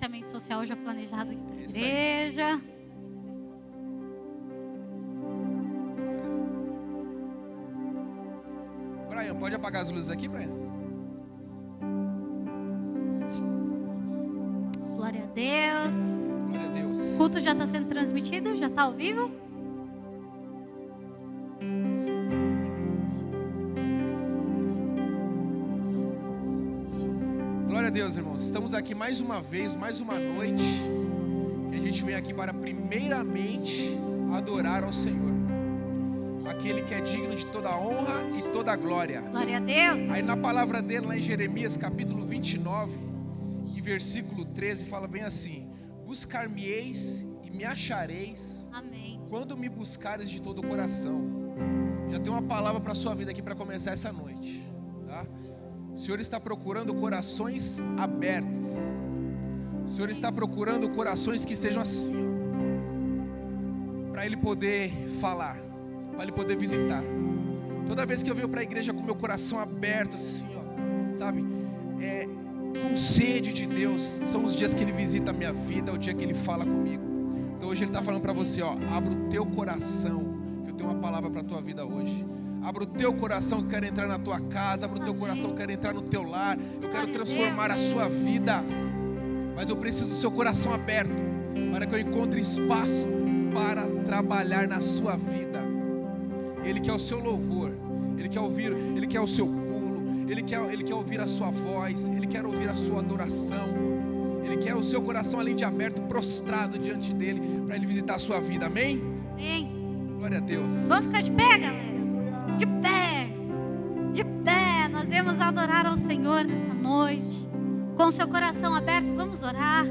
distanciamento social já planejado aqui para a igreja. Brian, pode apagar as luzes aqui, Brian? Glória a Deus. Glória a Deus. O culto já está sendo transmitido? Já está ao vivo? Glória a Deus, irmãos. Estamos aqui mais uma vez, mais uma noite, que a gente vem aqui para primeiramente adorar ao Senhor, aquele que é digno de toda honra e toda glória. Glória a Deus. Aí na palavra dele, lá em Jeremias capítulo 29 e versículo 13, fala bem assim: buscar-me-eis e me achareis. Amém. Quando me buscares de todo o coração. Já tem uma palavra para a sua vida aqui para começar essa noite, tá? O Senhor está procurando corações abertos. O Senhor está procurando corações que estejam assim, para Ele poder falar, para Ele poder visitar. Toda vez que eu venho para a igreja com meu coração aberto assim, sabe, com sede de Deus, são os dias que Ele visita a minha vida, é o dia que Ele fala comigo. Então hoje Ele está falando para você, abra o teu coração, que eu tenho uma palavra para a tua vida hoje. Abra o teu coração, que eu quero entrar na tua casa. Abra o teu coração, que eu quero entrar no teu lar. Eu quero transformar a sua vida. Mas eu preciso do seu coração aberto, para que eu encontre espaço para trabalhar na sua vida. Ele quer o seu louvor, Ele quer ouvir, Ele quer o seu pulo, Ele quer ouvir a sua voz, Ele quer ouvir a sua adoração. Ele quer o seu coração, além de aberto, prostrado diante dEle, para Ele visitar a sua vida, amém? Amém. Glória a Deus. Vamos ficar de pé, galera? De pé, de pé, nós viemos adorar ao Senhor nessa noite, com o seu coração aberto. Vamos orar,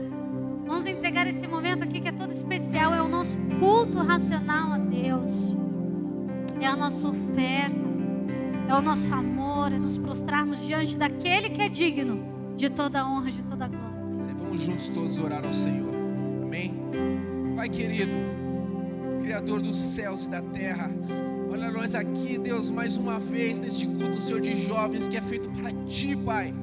vamos entregar esse momento aqui que é todo especial. É o nosso culto racional a Deus, é a nossa oferta, é o nosso amor, é nos prostrarmos diante daquele que é digno de toda honra, de toda glória. Vamos juntos todos orar ao Senhor, amém? Pai querido, Criador dos céus e da terra, olha nós aqui, Deus, mais uma vez neste culto, Senhor, de jovens que é feito para Ti, Pai.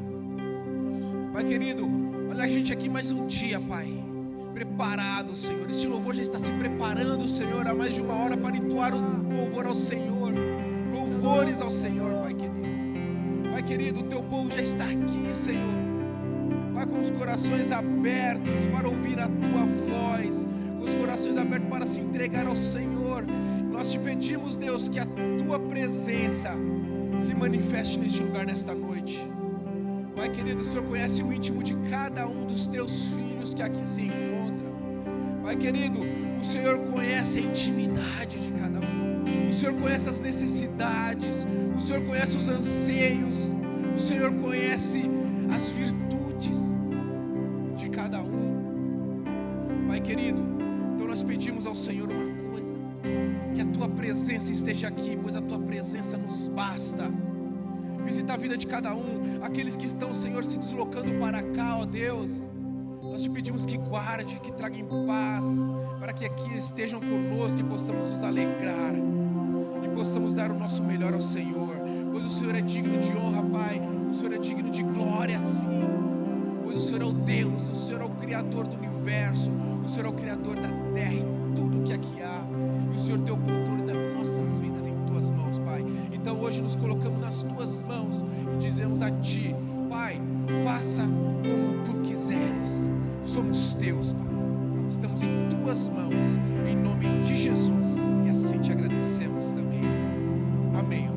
Pai querido, olha a gente aqui mais um dia, Pai, preparado, Senhor. Este louvor já está se preparando, Senhor, há mais de uma hora para entoar o louvor ao Senhor. Louvores ao Senhor, Pai querido. Pai querido, o Teu povo já está aqui, Senhor. Pai, com os corações abertos para ouvir a Tua voz, com os corações abertos para se entregar ao Senhor. Nós Te pedimos, Deus, que a Tua presença se manifeste neste lugar nesta noite. Pai querido, o Senhor conhece o íntimo de cada um dos Teus filhos que aqui se encontra. Pai querido, o Senhor conhece a intimidade de cada um. O Senhor conhece as necessidades. O Senhor conhece os anseios. O Senhor conhece as virtudes de cada um. Pai querido, então nós pedimos ao Senhor uma coisa: que a Tua presença esteja aqui, pois a Tua presença nos basta. Visita a vida de cada um, aqueles que estão, Senhor, se deslocando para cá, ó Deus. Nós Te pedimos que guarde, que traga em paz, para que aqui estejam conosco, que possamos nos alegrar e possamos dar o nosso melhor ao Senhor, pois o Senhor é digno de honra, Pai. O Senhor é digno de glória, sim, pois o Senhor é o Deus, o Senhor é o Criador do universo, o Senhor é o Criador da terra e tudo que aqui há, e o Senhor tem o controle das nossas vidas em Tuas mãos, Pai. Então hoje nos colocamos nas Tuas mãos e dizemos a Ti, Pai, faça como Tu quiseres. Somos Teus, Pai. Estamos em Tuas mãos, em nome de Jesus, e assim Te agradecemos também. Amém.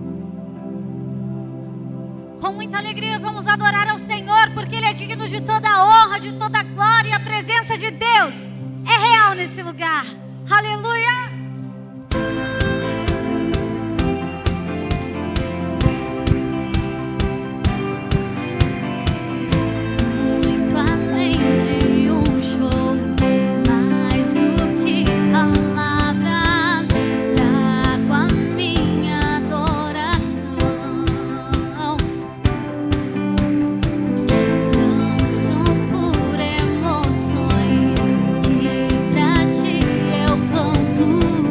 Com muita alegria vamos adorar ao Senhor, porque Ele é digno de toda honra, de toda glória, e a presença de Deus é real nesse lugar. Aleluia! Emoções que pra Ti eu canto.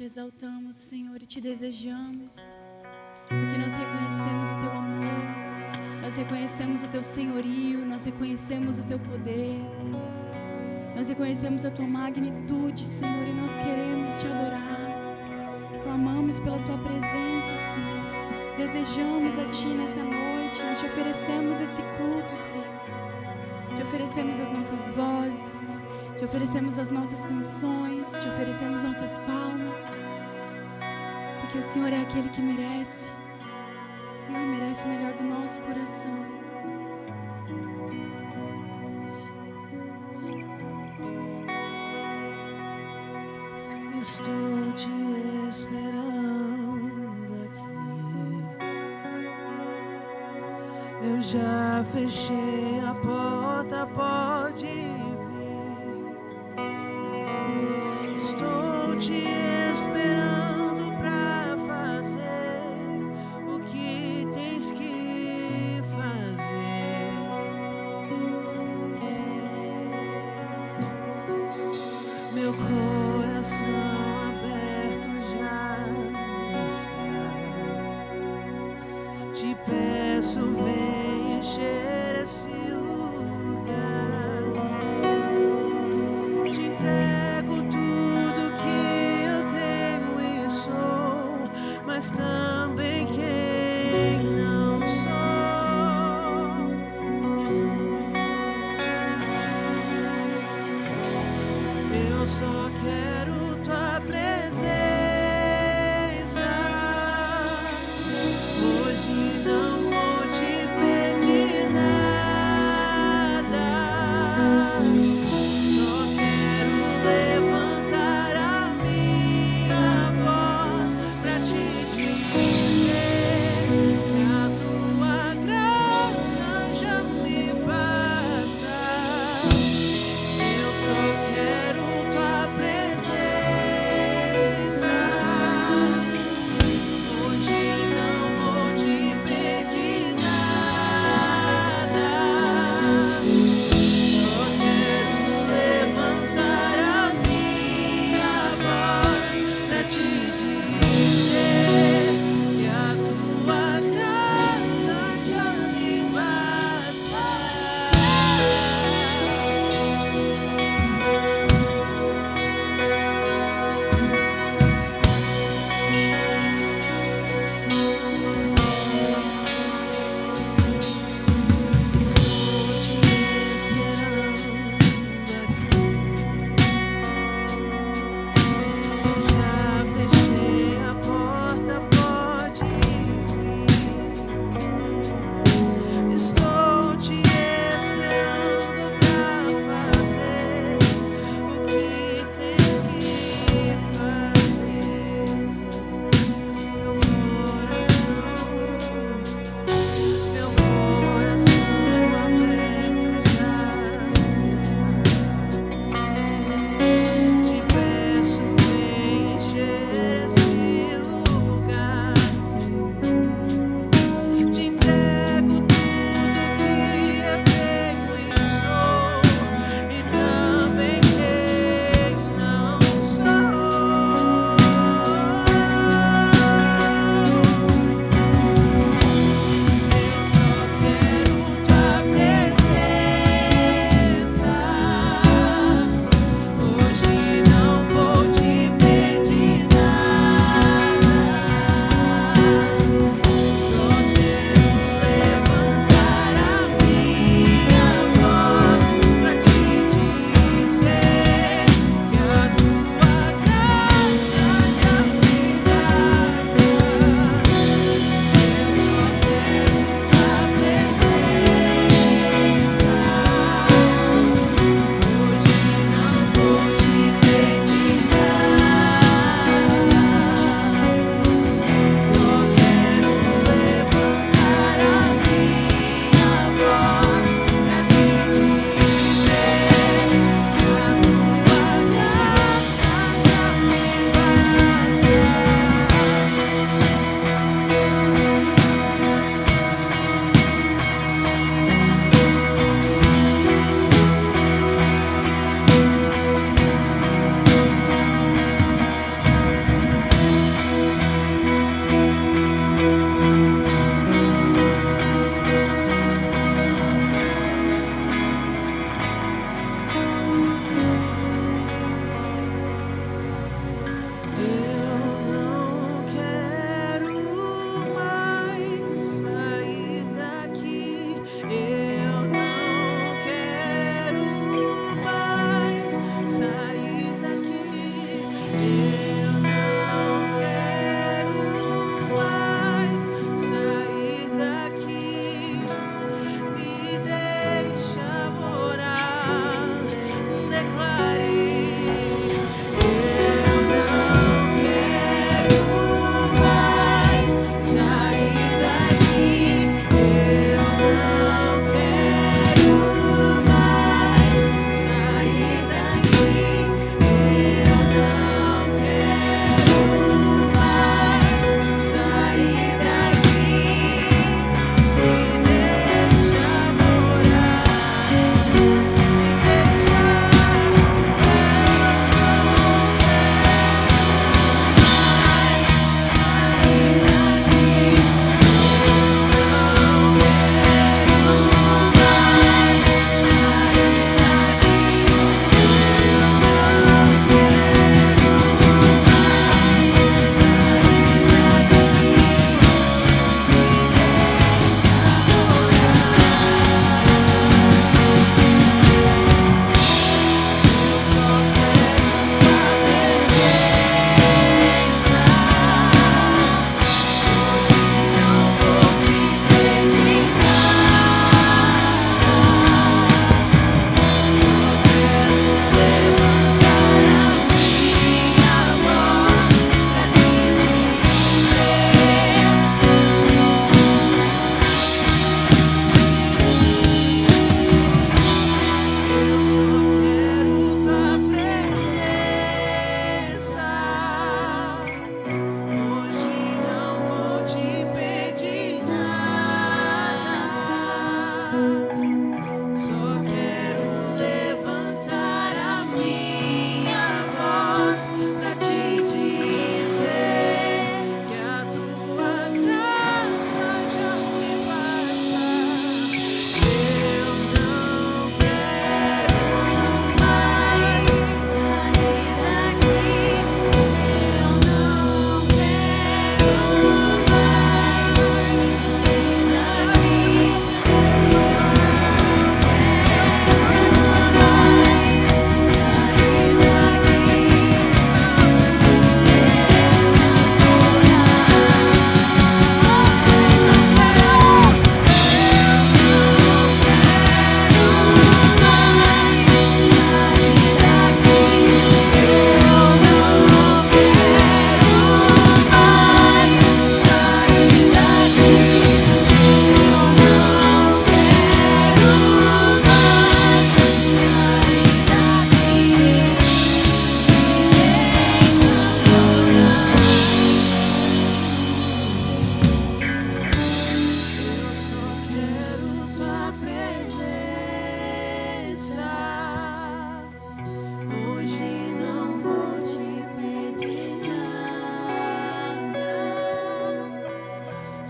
exaltamos, Senhor, e te desejamos, porque nós reconhecemos o teu amor, nós reconhecemos o teu senhorio, nós reconhecemos o teu poder, nós reconhecemos a tua magnitude, Senhor, e nós queremos te adorar. Clamamos pela tua presença, Senhor. Desejamos a ti nessa noite. Nós te oferecemos esse culto, Senhor. Te oferecemos as nossas vozes, te oferecemos as nossas canções, te oferecemos nossas palmas, porque o Senhor é aquele que merece. O Senhor merece o melhor do nosso coração. Estou te esperando aqui. Eu já fechei a porta, pode vir. Estou te esperando pra fazer o que tens que fazer. Meu coração te peço, vem encher esse lugar. Te entrego tudo que eu tenho e sou, mas também quem não sou. Eu só quero tua presença. Hoje não vou te pedir nada, só quero levantar a minha voz pra te dizer que a tua graça já me basta. Eu só quero tua presença. Hoje não vou te pedir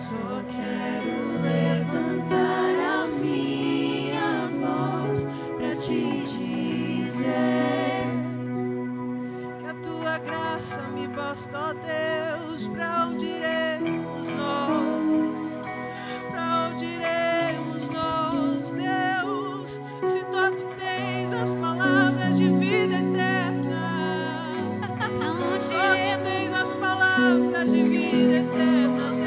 Só quero levantar a minha voz pra te dizer que a tua graça me basta, ó Deus. Pra onde iremos nós? Pra onde iremos nós, Deus? Se só tu tens as palavras de vida eterna, só tu tens as palavras de vida eterna, Deus.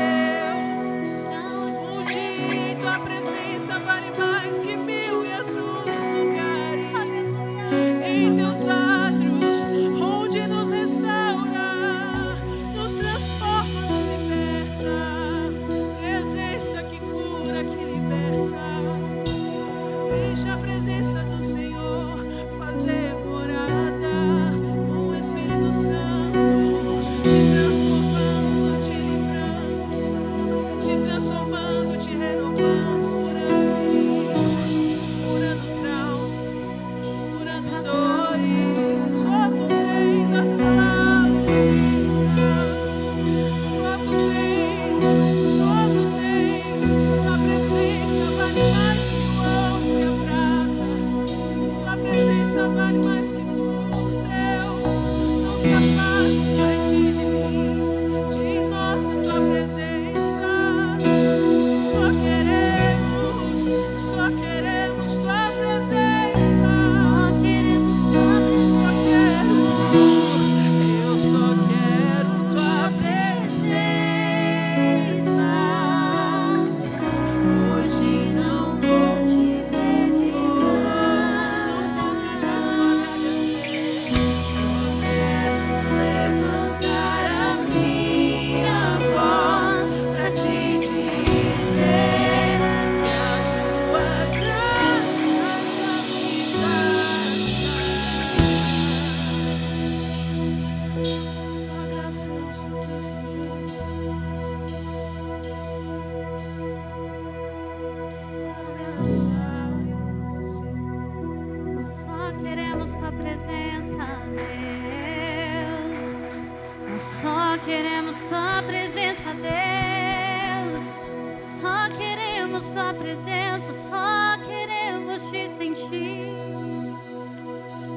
Um dia em tua presença vale mais que 1000 em outros lugares. Em teus átrios, onde nos restaura, nos transforma, nos liberta. Presença que cura, que liberta. Deixa a presença do Senhor fazer morada com o Espírito Santo, te transformando, te livrando, te transformando, te renovando, curando vidas, curando traumas, curando dores. Só tu tens as palavras de vida, só tu tens, só tu tens. Tua presença vale mais que o ouro e a prata, tua presença vale mais que tudo, Deus. Não se afaste de ti, de mim, de nós, a tua presença. Só queremos tua presença. Só queremos tua Só quero, eu só quero tua presença. Hoje não vou te dedicar, só agradecer. Só quero levantar a minha voz pra te dizer que a tua graça já me basta. Tua graça é o suficiente. Só queremos tua presença, Deus. Nós só queremos tua presença, Deus. Só queremos tua presença, só queremos te sentir.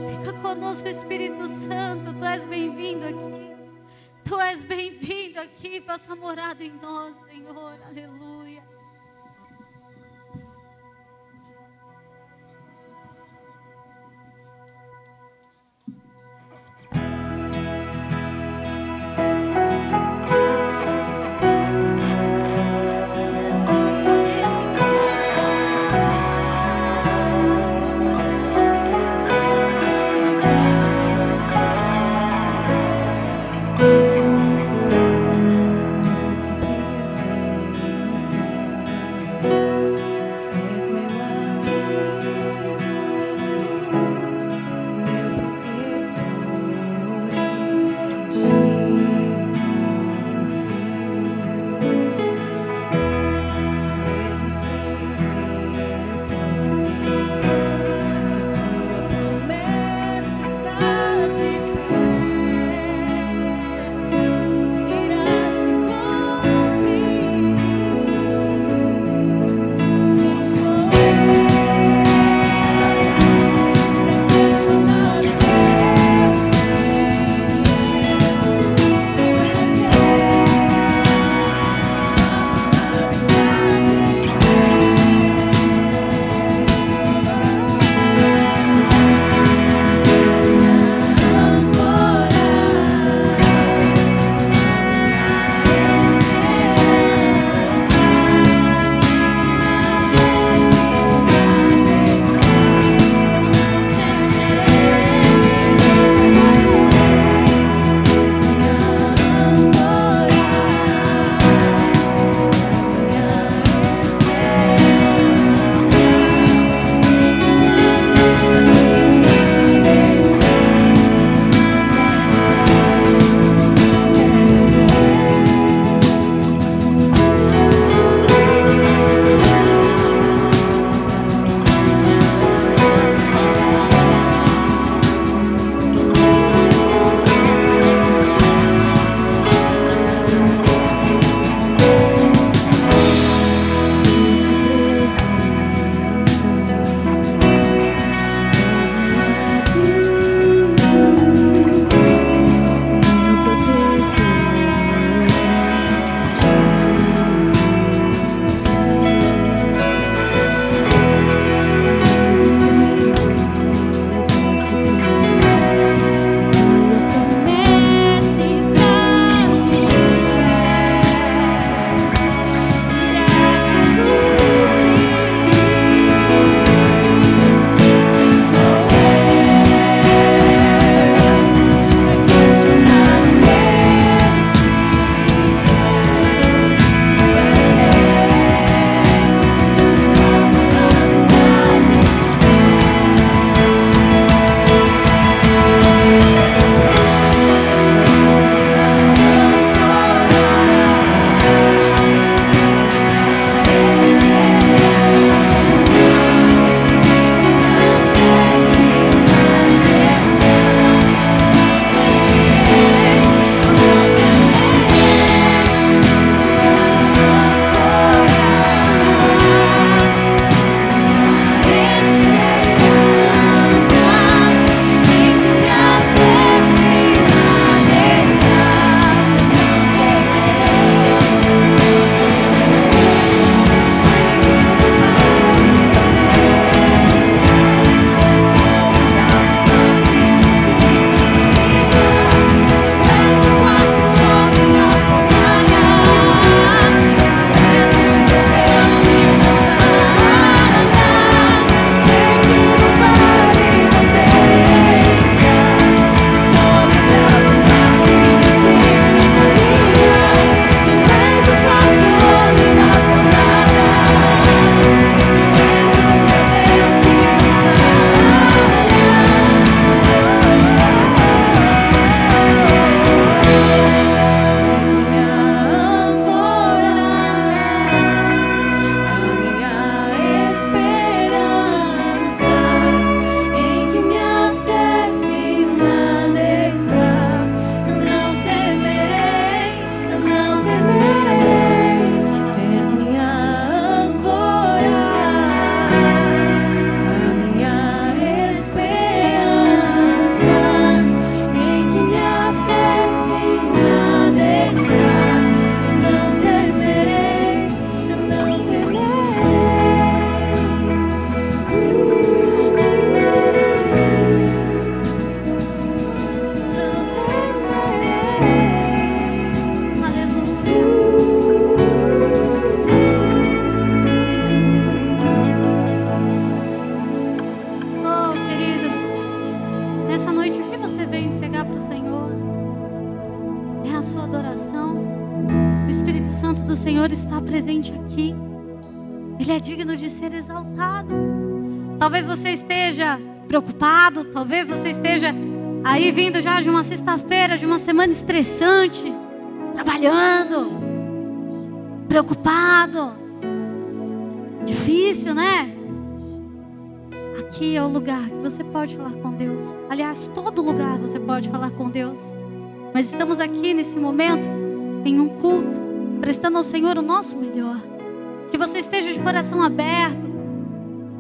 Fica conosco, Espírito Santo. Tu és bem-vindo aqui. Tu és bem-vindo aqui. Faça morada em nós, Senhor. Aleluia. Se presença presente aqui. Ele é digno de ser exaltado. Talvez você esteja preocupado, talvez você esteja aí vindo já de uma sexta-feira, de uma semana estressante, trabalhando, preocupado. Difícil, né? Aqui é o lugar que você pode falar com Deus. Aliás, todo lugar você pode falar com Deus. Mas estamos aqui nesse momento, em um culto, prestando ao Senhor o nosso melhor. Que você esteja de coração aberto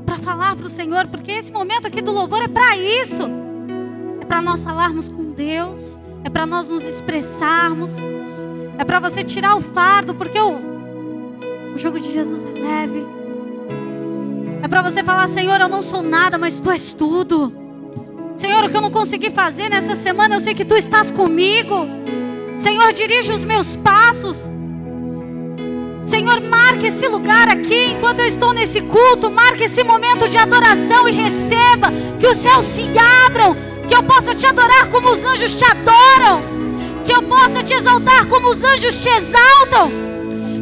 para falar para o Senhor, porque esse momento aqui do louvor é para isso. É para nós falarmos com Deus, é para nós nos expressarmos, é para você tirar o fardo, porque o jugo de Jesus é leve. É para você falar: Senhor, eu não sou nada, mas Tu és tudo. Senhor, o que eu não consegui fazer nessa semana, eu sei que Tu estás comigo. Senhor, dirige os meus passos. Senhor, marque esse lugar aqui, enquanto eu estou nesse culto, marque esse momento de adoração e receba, que os céus se abram, que eu possa Te adorar como os anjos Te adoram, que eu possa Te exaltar como os anjos Te exaltam,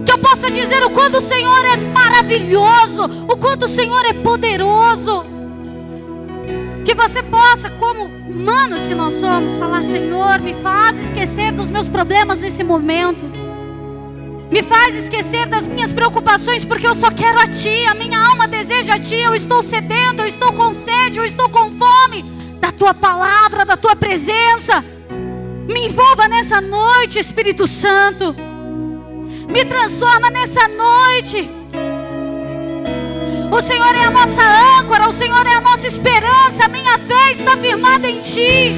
que eu possa dizer o quanto o Senhor é maravilhoso, o quanto o Senhor é poderoso. Que você possa, como humano que nós somos, falar: Senhor, me faz esquecer dos meus problemas nesse momento. Me faz esquecer das minhas preocupações, porque eu só quero a Ti. A minha alma deseja a Ti. Eu estou sedento, eu estou com sede, eu estou com fome da Tua palavra, da Tua presença. Me envolva nessa noite, Espírito Santo. Me transforma nessa noite. O Senhor é a nossa âncora, o Senhor é a nossa esperança. A minha fé está firmada em Ti.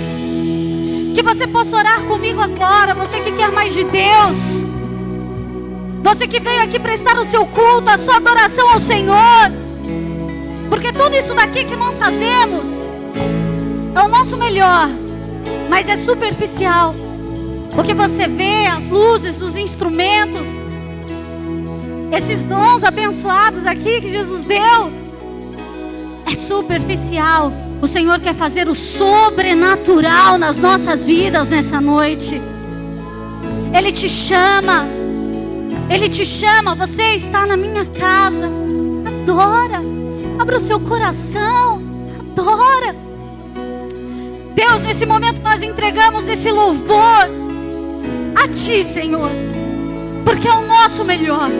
Que você possa orar comigo agora, você que quer mais de Deus, você que veio aqui prestar o seu culto, a sua adoração ao Senhor. Porque tudo isso daqui que nós fazemos é o nosso melhor, mas é superficial. O que você vê, as luzes, os instrumentos, esses dons abençoados aqui que Jesus deu, é superficial. O Senhor quer fazer o sobrenatural nas nossas vidas nessa noite. Ele te chama. Ele te chama. Você está na minha casa. Adora. Abra o seu coração. Adora. Deus, nesse momento nós entregamos esse louvor a Ti, Senhor, porque é o nosso melhor.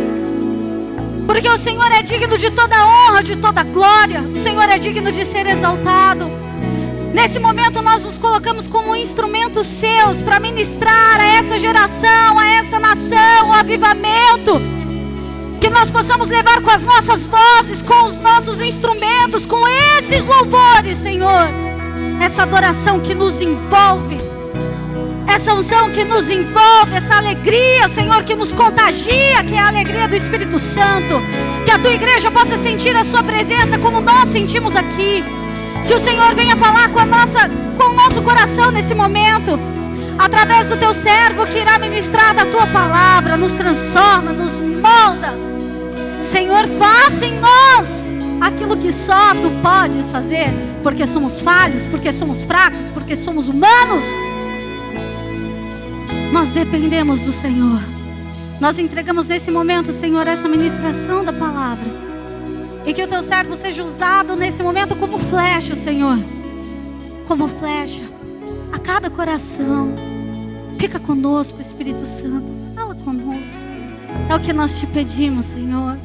Porque o Senhor é digno de toda honra, de toda glória. O Senhor é digno de ser exaltado. Nesse momento nós nos colocamos como instrumentos Seus para ministrar a essa geração, a essa nação, o avivamento. Que nós possamos levar com as nossas vozes, com os nossos instrumentos, com esses louvores, Senhor, essa adoração que nos envolve, essa unção que nos envolve, essa alegria, Senhor, que nos contagia, que é a alegria do Espírito Santo. Que a Tua igreja possa sentir a Sua presença como nós sentimos aqui. Que o Senhor venha falar com o nosso coração nesse momento, através do Teu servo que irá ministrar da Tua palavra. Nos transforma, nos molda. Senhor, faça em nós aquilo que só Tu podes fazer, porque somos falhos, porque somos fracos, porque somos humanos. Nós dependemos do Senhor. Nós entregamos nesse momento, Senhor, essa ministração da palavra. E que o Teu servo seja usado nesse momento como flecha, Senhor. Como flecha a cada coração. Fica conosco, Espírito Santo. Fala conosco. É o que nós Te pedimos, Senhor.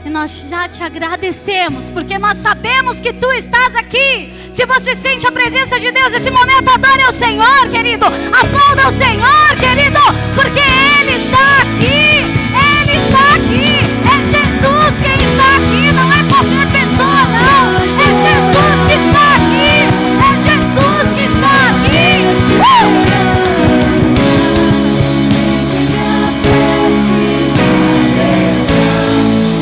E nós já Te agradecemos, porque nós sabemos que Tu estás aqui. Se você sente a presença de Deus nesse momento, adore ao Senhor, querido. Aplauda ao Senhor, querido, porque Ele está aqui. Ele está aqui. É Jesus quem está aqui, não é qualquer pessoa, não. É Jesus que está aqui. É Jesus que está aqui.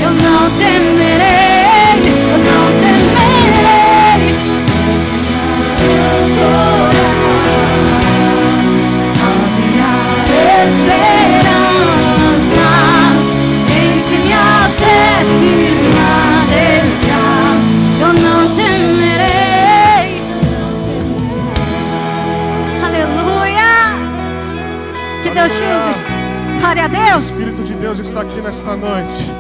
Eu não temerei, eu não temerei. Haverá esperança. Deus está aqui nesta noite.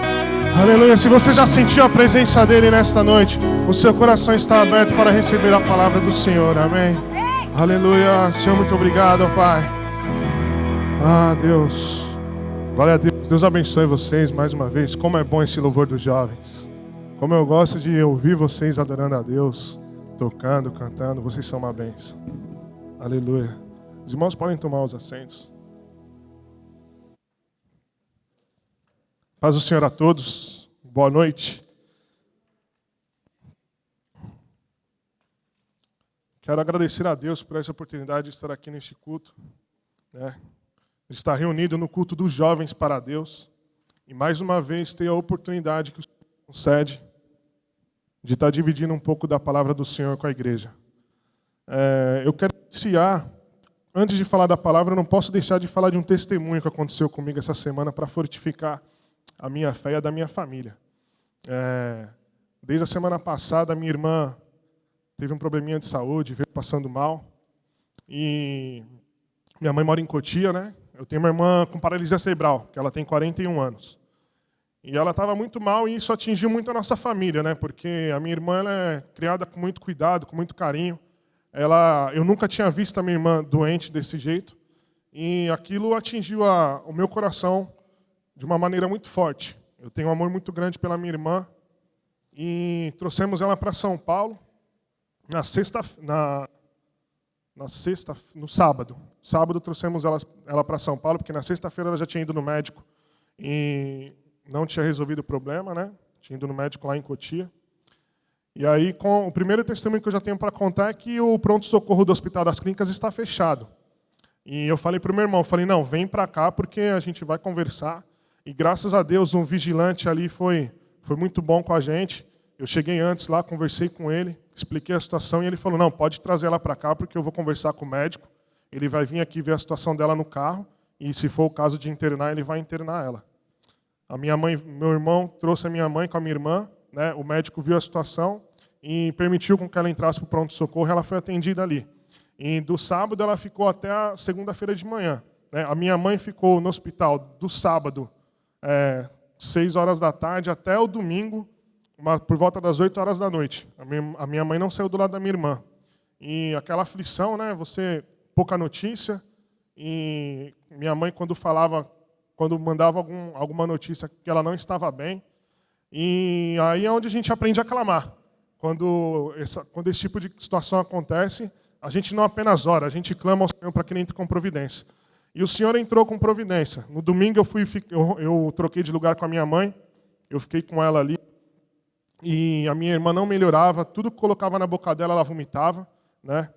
Aleluia. Se você já sentiu a presença dele nesta noite, o seu coração está aberto para receber a palavra do Senhor. Amém. Aleluia. Senhor, muito obrigado, Pai. Deus. Glória a Deus. Deus abençoe vocês mais uma vez. Como é bom esse louvor dos jovens. Como eu gosto de ouvir vocês adorando a Deus, tocando, cantando. Vocês são uma bênção. Aleluia. Os irmãos podem tomar os assentos. Paz do Senhor a todos. Boa noite. Quero agradecer a Deus por essa oportunidade de estar aqui neste culto, né? De estar reunido no culto dos jovens para Deus. E mais uma vez ter a oportunidade que o Senhor concede de estar dividindo um pouco da palavra do Senhor com a igreja. Eu quero iniciar, antes de falar da palavra, eu não posso deixar de falar de um testemunho que aconteceu comigo essa semana para fortificar a minha fé e a da minha família. Desde a semana passada, minha irmã teve um probleminha de saúde, veio passando mal. E minha mãe mora em Cotia, né? Eu tenho uma irmã com paralisia cerebral, que ela tem 41 anos. E ela estava muito mal e isso atingiu muito a nossa família, né? Porque a minha irmã ela é criada com muito cuidado, com muito carinho. Eu nunca tinha visto a minha irmã doente desse jeito. E aquilo atingiu o meu coração de uma maneira muito forte. Eu tenho um amor muito grande pela minha irmã. E trouxemos ela para São Paulo no sábado. Sábado trouxemos ela para São Paulo, porque na sexta-feira ela já tinha ido no médico e não tinha resolvido o problema, né? Tinha ido no médico lá em Cotia. E aí, o primeiro testemunho que eu já tenho para contar é que o pronto-socorro do Hospital das Clínicas está fechado. E eu falei para o meu irmão, não, vem para cá porque a gente vai conversar. E graças a Deus, um vigilante ali foi muito bom com a gente. Eu cheguei antes lá, conversei com ele, expliquei a situação e ele falou, não, pode trazer ela para cá porque eu vou conversar com o médico. Ele vai vir aqui ver a situação dela no carro e se for o caso de internar, ele vai internar ela. Meu irmão trouxe a minha mãe com a minha irmã, né? O médico viu a situação e permitiu com que ela entrasse para o pronto-socorro, ela foi atendida ali. E do sábado ela ficou até a segunda-feira de manhã, né? A minha mãe ficou no hospital do sábado, 6 horas da tarde, até o domingo, por volta das 8 horas da noite. A minha mãe não saiu do lado da minha irmã. E aquela aflição, né? Pouca notícia. E minha mãe, quando mandava alguma notícia que ela não estava bem. E aí é onde a gente aprende a clamar. Quando esse tipo de situação acontece, a gente não apenas ora, a gente clama ao Senhor para que Ele entre com providência. E o Senhor entrou com providência. No domingo eu troquei de lugar com a minha mãe, eu fiquei com ela ali. E a minha irmã não melhorava, tudo que colocava na boca dela, ela vomitava, né?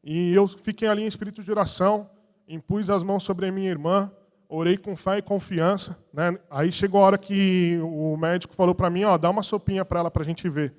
E eu fiquei ali em espírito de oração, impus as mãos sobre a minha irmã, orei com fé e confiança, né? Aí chegou a hora que o médico falou para mim, dá uma sopinha para ela para a gente ver.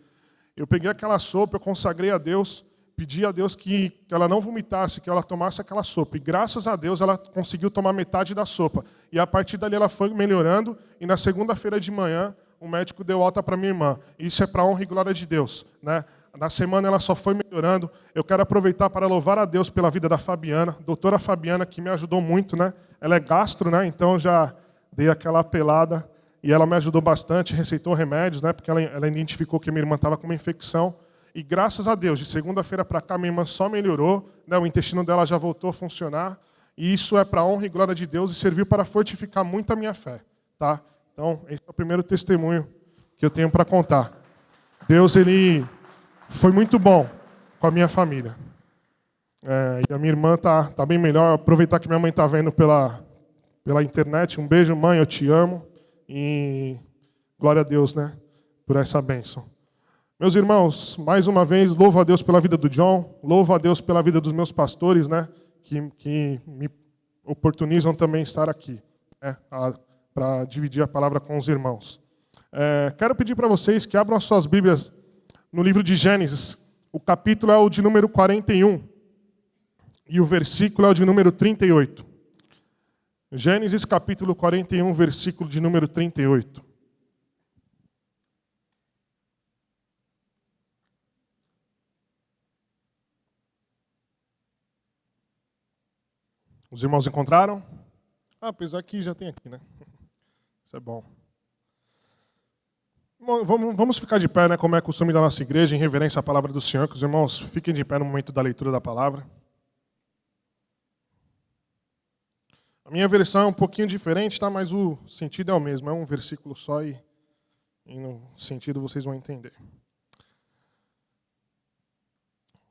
Eu peguei aquela sopa, eu consagrei a Deus, pedi a Deus que ela não vomitasse, que ela tomasse aquela sopa. E graças a Deus ela conseguiu tomar metade da sopa. E a partir dali ela foi melhorando e na segunda-feira de manhã o médico deu alta para minha irmã. Isso é para a honra e glória de Deus, né? Na semana ela só foi melhorando. Eu quero aproveitar para louvar a Deus pela vida da Fabiana, doutora Fabiana, que me ajudou muito, né? Ela é gastro, né? Então eu já dei aquela apelada e ela me ajudou bastante, receitou remédios, né? Porque ela identificou que minha irmã estava com uma infecção. E graças a Deus, de segunda-feira para cá, minha irmã só melhorou, né? O intestino dela já voltou a funcionar. E isso é para a honra e glória de Deus e serviu para fortificar muito a minha fé, tá? Então, esse é o primeiro testemunho que eu tenho para contar. Deus, Ele foi muito bom com a minha família. E a minha irmã tá bem melhor. Aproveitar que minha mãe está vendo pela internet. Um beijo, mãe, eu te amo. E glória a Deus, né, por essa bênção. Meus irmãos, mais uma vez, louvo a Deus pela vida do John. Louvo a Deus pela vida dos meus pastores, né, que me oportunizam também estar aqui, né, para dividir a palavra com os irmãos. Quero pedir para vocês que abram as suas Bíblias no livro de Gênesis. O capítulo é o de número 41 e o versículo é o de número 38. Gênesis capítulo 41, versículo de número 38. Os irmãos encontraram? Apesar que já tem aqui, né? Isso é bom. Vamos ficar de pé, né, como é costume da nossa igreja, em reverência à palavra do Senhor. Que os irmãos fiquem de pé no momento da leitura da palavra. A minha versão é um pouquinho diferente, tá? Mas o sentido é o mesmo. É um versículo só e no sentido vocês vão entender.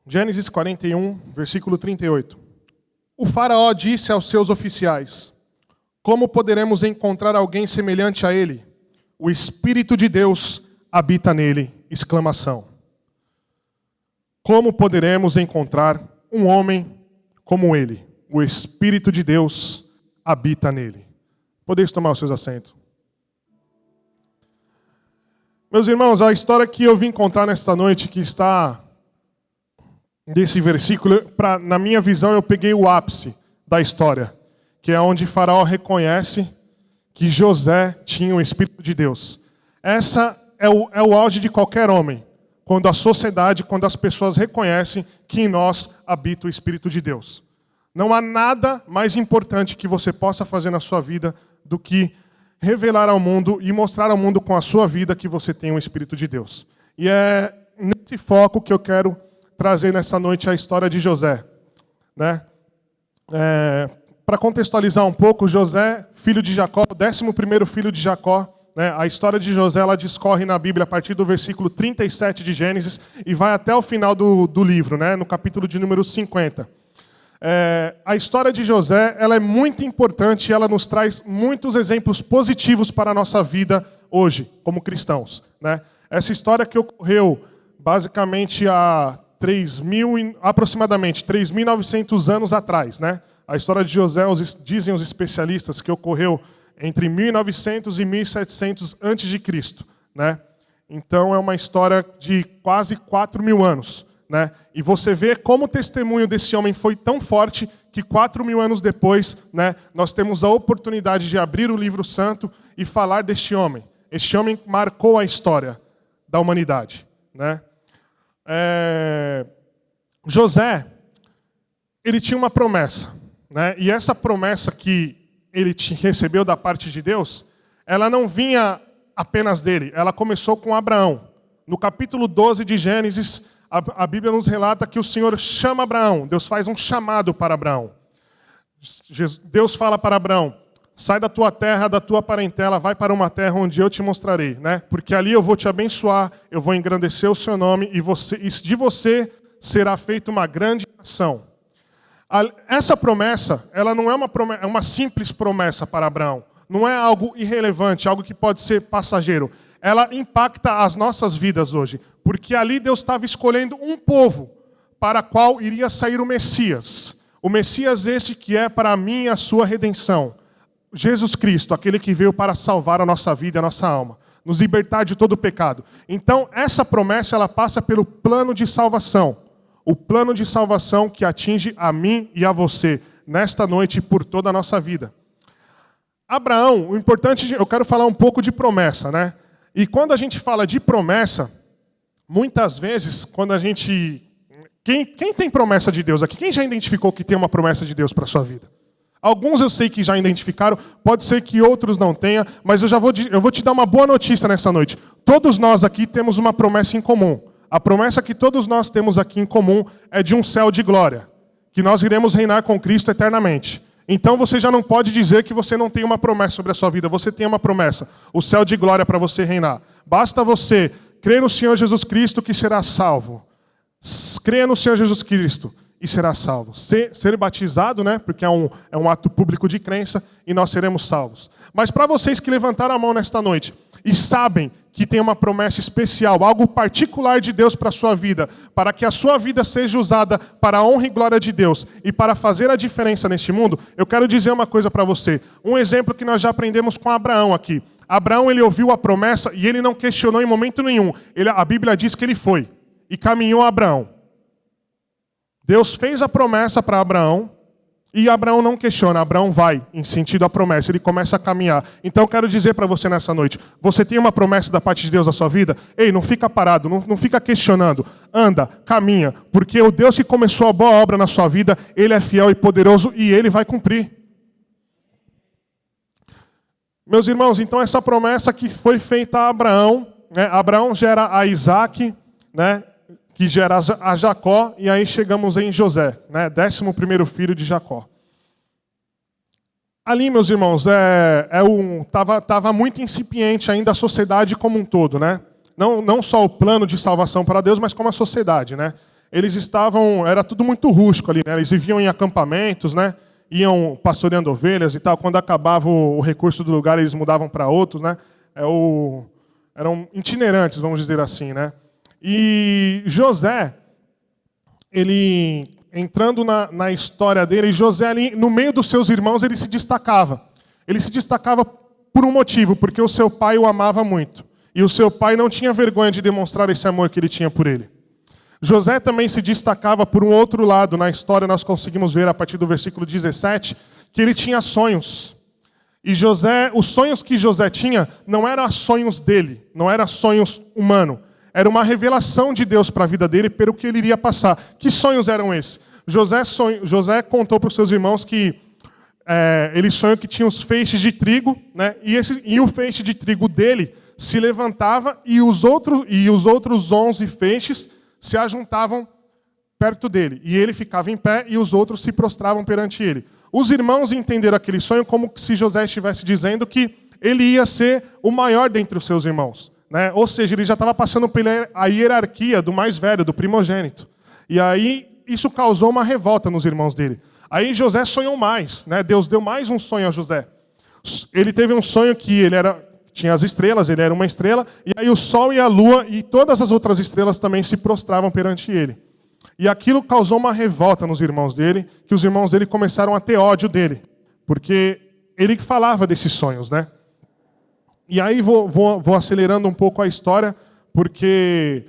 Gênesis 41, versículo 38. O faraó disse aos seus oficiais: como poderemos encontrar alguém semelhante a ele? O Espírito de Deus habita nele! Exclamação. Como poderemos encontrar um homem como ele? O Espírito de Deus habita nele. Podeis tomar os seus assentos. Meus irmãos, a história que eu vim contar nesta noite, que está desse versículo, na minha visão eu peguei o ápice da história, que é onde Faraó reconhece que José tinha o Espírito de Deus. Essa é o auge de qualquer homem, quando a sociedade, quando as pessoas reconhecem que em nós habita o Espírito de Deus. Não há nada mais importante que você possa fazer na sua vida do que revelar ao mundo e mostrar ao mundo com a sua vida que você tem o Espírito de Deus. E é nesse foco que eu quero trazer nessa noite a história de José, né? Para contextualizar um pouco, José, filho de Jacó, o 11º filho de Jacó, né? A história de José ela discorre na Bíblia a partir do versículo 37 de Gênesis e vai até o final do livro, né? No capítulo de número 50. A história de José ela é muito importante, ela nos traz muitos exemplos positivos para a nossa vida hoje, como cristãos, né? Essa história que ocorreu basicamente há aproximadamente 3.900 anos atrás, né? A história de José, dizem os especialistas, que ocorreu entre 1900 e 1700 a.C., né? Então é uma história de quase 4.000 anos, né? E você vê como o testemunho desse homem foi tão forte que 4.000 anos depois, né, nós temos a oportunidade de abrir o livro santo e falar deste homem. Este homem marcou a história da humanidade, né? José, ele tinha uma promessa, né? E essa promessa que ele recebeu da parte de Deus, ela não vinha apenas dele, ela começou com Abraão. No capítulo 12 de Gênesis, a Bíblia nos relata que o Senhor chama Abraão, Deus faz um chamado para Abraão. Deus fala para Abraão: sai da tua terra, da tua parentela, vai para uma terra onde eu te mostrarei, né? Porque ali eu vou te abençoar, eu vou engrandecer o seu nome e de você será feita uma grande nação. Essa promessa, ela não é uma simples promessa para Abraão. Não é algo irrelevante, algo que pode ser passageiro. Ela impacta as nossas vidas hoje, porque ali Deus estava escolhendo um povo para qual iria sair o Messias. O Messias esse que é para mim a sua redenção. Jesus Cristo, aquele que veio para salvar a nossa vida e a nossa alma, nos libertar de todo o pecado. Então, essa promessa ela passa pelo plano de salvação. O plano de salvação que atinge a mim e a você, nesta noite e por toda a nossa vida. Abraão, o importante, eu quero falar um pouco de promessa, né? E quando a gente fala de promessa, muitas vezes, quando a gente... Quem tem promessa de Deus aqui? Quem já identificou que tem uma promessa de Deus para a sua vida? Alguns eu sei que já identificaram, pode ser que outros não tenham, mas eu vou te dar uma boa notícia nessa noite. Todos nós aqui temos uma promessa em comum. A promessa que todos nós temos aqui em comum é de um céu de glória, que nós iremos reinar com Cristo eternamente. Então você já não pode dizer que você não tem uma promessa sobre a sua vida. Você tem uma promessa, o céu de glória para você reinar. Basta você crer no Senhor Jesus Cristo que será salvo. Creia no Senhor Jesus Cristo e será salvo. Ser batizado, né? Porque é um ato público de crença e nós seremos salvos. Mas para vocês que levantaram a mão nesta noite e sabem que tem uma promessa especial, algo particular de Deus para a sua vida, para que a sua vida seja usada para a honra e glória de Deus e para fazer a diferença neste mundo, eu quero dizer uma coisa para você. Um exemplo que nós já aprendemos com Abraão aqui. Abraão, ele ouviu a promessa e ele não questionou em momento nenhum. A Bíblia diz que ele foi e caminhou a Abraão. Deus fez a promessa para Abraão e Abraão não questiona. Abraão vai em sentido à promessa, ele começa a caminhar. Então eu quero dizer para você nessa noite, você tem uma promessa da parte de Deus na sua vida? Ei, não fica parado, não fica questionando. Anda, caminha, porque o Deus que começou a boa obra na sua vida, Ele é fiel e poderoso e Ele vai cumprir. Meus irmãos, então essa promessa que foi feita a Abraão, né? Abraão gera a Isaac, né? Que gera a Jacó, e aí chegamos em José, né? 11º filho de Jacó. Ali, meus irmãos, tava muito incipiente ainda a sociedade como um todo, né? Não só o plano de salvação para Deus, mas como a sociedade, né? Eles era tudo muito rústico ali, né? Eles viviam em acampamentos, né? Iam pastoreando ovelhas e tal. Quando acabava o recurso do lugar, eles mudavam para outros, né? Eram itinerantes, vamos dizer assim, né? E José, ele entrando na história dele, José ali, no meio dos seus irmãos, ele se destacava. Ele se destacava por um motivo, porque o seu pai o amava muito. E o seu pai não tinha vergonha de demonstrar esse amor que ele tinha por ele. José também se destacava por um outro lado. Na história nós conseguimos ver a partir do versículo 17, que ele tinha sonhos. E os sonhos que José tinha não eram sonhos dele, não eram sonhos humanos. Era uma revelação de Deus para a vida dele, pelo que ele iria passar. Que sonhos eram esses? José contou para os seus irmãos que ele sonhou que tinha os feixes de trigo, né? E o feixe de trigo dele se levantava e os outros 11 feixes se ajuntavam perto dele. E ele ficava em pé e os outros se prostravam perante ele. Os irmãos entenderam aquele sonho como se José estivesse dizendo que ele ia ser o maior dentre os seus irmãos, né? Ou seja, ele já estava passando pela hierarquia do mais velho, do primogênito. E aí isso causou uma revolta nos irmãos dele. Aí José sonhou mais, né? Deus deu mais um sonho a José. Ele teve um sonho que tinha as estrelas, ele era uma estrela, e aí o sol e a lua e todas as outras estrelas também se prostravam perante ele. E aquilo causou uma revolta nos irmãos dele, que os irmãos dele começaram a ter ódio dele, porque ele falava desses sonhos, né? E aí vou acelerando um pouco a história, porque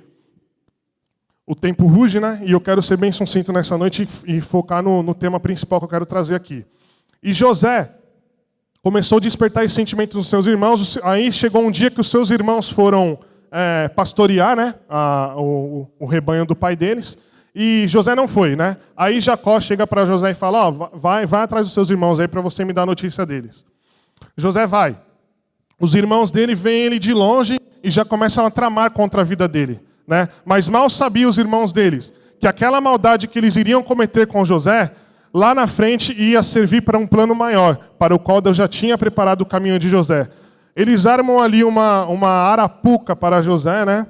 o tempo ruge, né? E eu quero ser bem sucinto nessa noite e focar no tema principal que eu quero trazer aqui. E José começou a despertar esse sentimento nos seus irmãos. Aí chegou um dia que os seus irmãos foram pastorear, né? O rebanho do pai deles. E José não foi, né? Aí Jacó chega para José e fala: vai atrás dos seus irmãos aí para você me dar notícia deles. José vai. Os irmãos dele veem ele de longe e já começam a tramar contra a vida dele, né? Mas mal sabiam os irmãos deles que aquela maldade que eles iriam cometer com José, lá na frente ia servir para um plano maior, para o qual Deus já tinha preparado o caminho de José. Eles armam ali uma arapuca para José, né?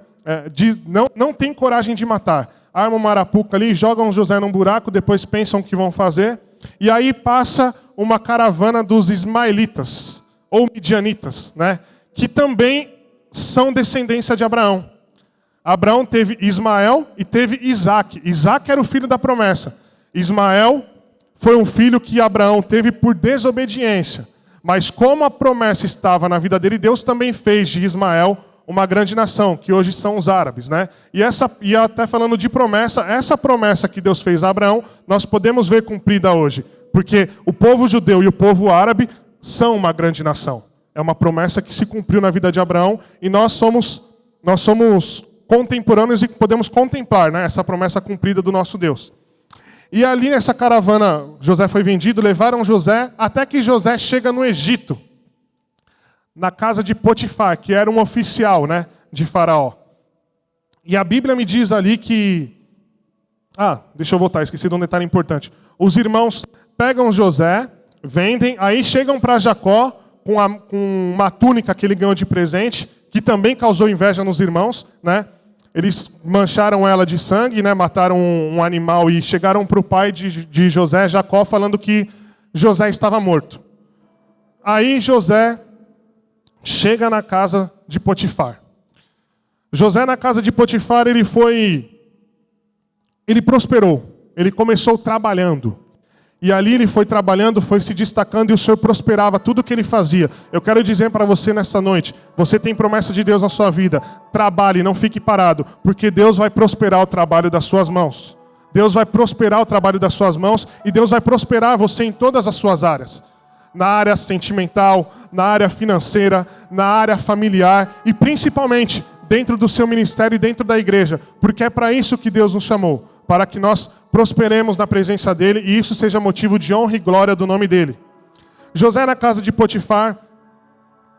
Não tem coragem de matar. Armam uma arapuca ali, jogam José num buraco, depois pensam o que vão fazer. E aí passa uma caravana dos ismaelitas, ou midianitas, né? Que também são descendência de Abraão. Abraão teve Ismael e teve Isaac. Isaac era o filho da promessa. Ismael foi um filho que Abraão teve por desobediência. Mas como a promessa estava na vida dele, Deus também fez de Ismael uma grande nação, que hoje são os árabes, né? E até falando de promessa, essa promessa que Deus fez a Abraão, nós podemos ver cumprida hoje. Porque o povo judeu e o povo árabe são uma grande nação. É uma promessa que se cumpriu na vida de Abraão e nós somos contemporâneos e podemos contemplar, né, essa promessa cumprida do nosso Deus. E ali nessa caravana, José foi vendido, levaram José, até que José chega no Egito, na casa de Potifar, que era um oficial, né, de Faraó. E a Bíblia me diz ali que... deixa eu voltar, esqueci de um detalhe importante. Os irmãos pegam José, vendem, aí chegam para Jacó com uma túnica que ele ganhou de presente, que também causou inveja nos irmãos, né? Eles mancharam ela de sangue, né? Mataram um animal e chegaram para o pai de José, Jacó, falando que José estava morto. Aí José chega na casa de Potifar. José na casa de Potifar, ele prosperou, ele começou trabalhando. E ali ele foi trabalhando, foi se destacando e o Senhor prosperava tudo que ele fazia. Eu quero dizer para você nesta noite, você tem promessa de Deus na sua vida. Trabalhe, não fique parado, porque Deus vai prosperar o trabalho das suas mãos. Deus vai prosperar o trabalho das suas mãos e Deus vai prosperar você em todas as suas áreas. Na área sentimental, na área financeira, na área familiar e principalmente dentro do seu ministério e dentro da igreja. Porque é para isso que Deus nos chamou, para que nós prosperemos na presença dele e isso seja motivo de honra e glória do nome dele. José na casa de Potifar,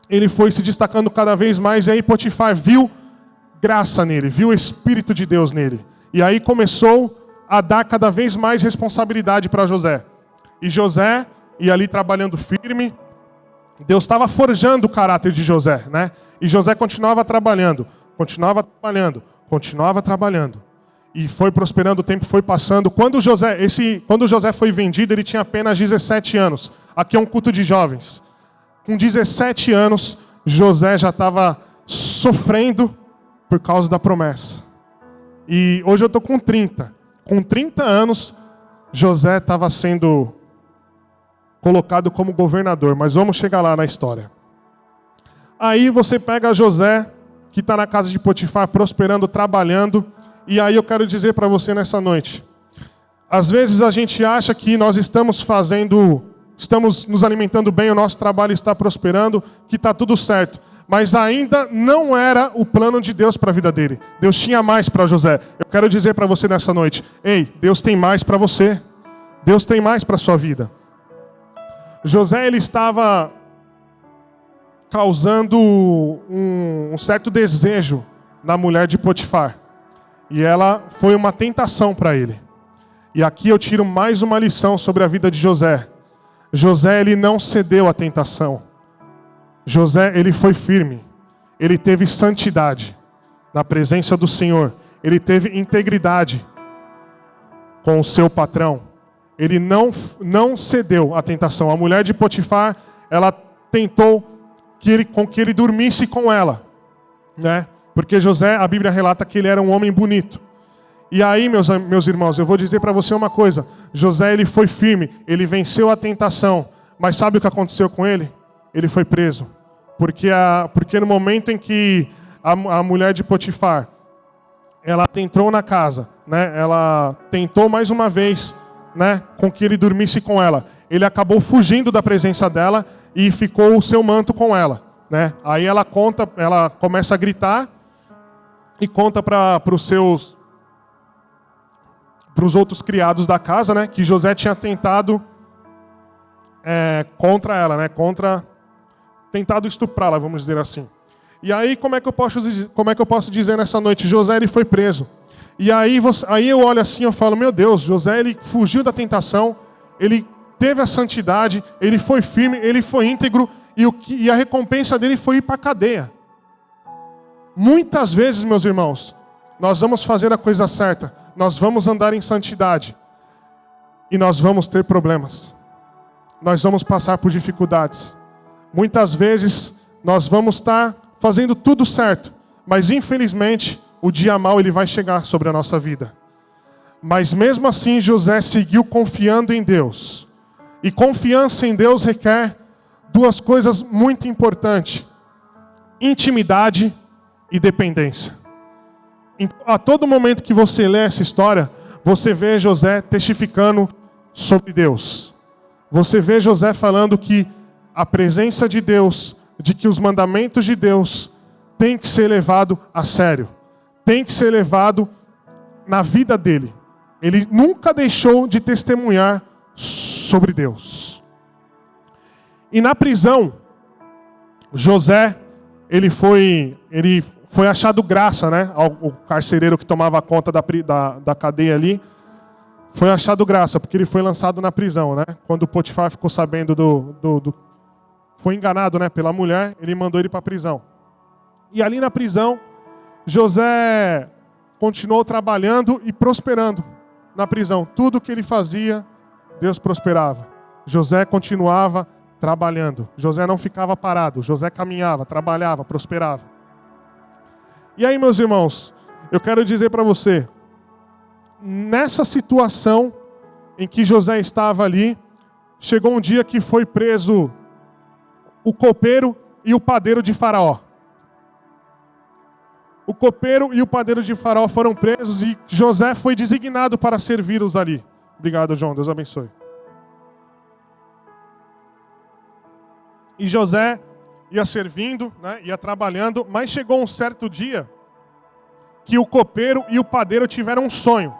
ele foi se destacando cada vez mais, e aí Potifar viu graça nele, viu o Espírito de Deus nele. E aí começou a dar cada vez mais responsabilidade para José. E José ia ali trabalhando firme. Deus estava forjando o caráter de José, né? E José continuava trabalhando. E foi prosperando, o tempo foi passando. Quando José foi vendido, ele tinha apenas 17 anos. Aqui é um culto de jovens. Com 17 anos, José já estava sofrendo por causa da promessa. E hoje eu estou com 30. Com 30 anos, José estava sendo colocado como governador. Mas vamos chegar lá na história. Aí você pega José, que está na casa de Potifar, prosperando, trabalhando. E aí eu quero dizer para você nessa noite. Às vezes a gente acha que nós estamos nos alimentando bem, o nosso trabalho está prosperando, que está tudo certo. Mas ainda não era o plano de Deus para a vida dele. Deus tinha mais para José. Eu quero dizer para você nessa noite. Ei, Deus tem mais para você. Deus tem mais para a sua vida. José, ele estava causando um certo desejo na mulher de Potifar. E ela foi uma tentação para ele. E aqui eu tiro mais uma lição sobre a vida de José. José, ele não cedeu à tentação. José, ele foi firme. Ele teve santidade na presença do Senhor. Ele teve integridade com o seu patrão. Ele não cedeu à tentação. A mulher de Potifar, ela tentou que ele dormisse com ela, né? Porque José, a Bíblia relata que ele era um homem bonito. E aí, meus irmãos, eu vou dizer para você uma coisa. José, ele foi firme, ele venceu a tentação. Mas sabe o que aconteceu com ele? Ele foi preso. Porque no momento em que a mulher de Potifar, ela entrou na casa, né? Ela tentou mais uma vez, né, com que ele dormisse com ela. Ele acabou fugindo da presença dela e ficou o seu manto com ela, né? Aí ela começa a gritar e conta para os outros criados da casa, né, que José tinha tentado contra ela, né, tentado estuprá-la, vamos dizer assim. E aí, como é que eu posso dizer nessa noite? José, ele foi preso. E aí eu olho assim, eu falo, meu Deus, José, ele fugiu da tentação, ele teve a santidade, ele foi firme, ele foi íntegro, e a recompensa dele foi ir para a cadeia. Muitas vezes, meus irmãos, nós vamos fazer a coisa certa, nós vamos andar em santidade, e nós vamos ter problemas. Nós vamos passar por dificuldades. Muitas vezes, nós vamos estar fazendo tudo certo, mas infelizmente, o dia mau ele vai chegar sobre a nossa vida. Mas mesmo assim, José seguiu confiando em Deus. E confiança em Deus requer duas coisas muito importantes: intimidade e dependência. A todo momento que você lê essa história, você vê José testificando sobre Deus. Você vê José falando que a presença de Deus, de que os mandamentos de Deus tem que ser levado a sério. Tem que ser levado na vida dele. Ele nunca deixou de testemunhar sobre Deus. E na prisão, José, ele foi achado graça, né? O carcereiro que tomava conta da cadeia ali, foi achado graça, porque ele foi lançado na prisão, né? Quando o Potifar ficou sabendo foi enganado, né, pela mulher, ele mandou ele para a prisão. E ali na prisão, José continuou trabalhando e prosperando na prisão. Tudo que ele fazia, Deus prosperava. José continuava trabalhando. José não ficava parado. José caminhava, trabalhava, prosperava. E aí, meus irmãos, eu quero dizer para você, nessa situação em que José estava ali, chegou um dia que foi preso o copeiro e o padeiro de Faraó. O copeiro e o padeiro de Faraó foram presos e José foi designado para servi-los ali. Obrigado, João. Deus abençoe. E José ia servindo, né, ia trabalhando, mas chegou um certo dia que o copeiro e o padeiro tiveram um sonho.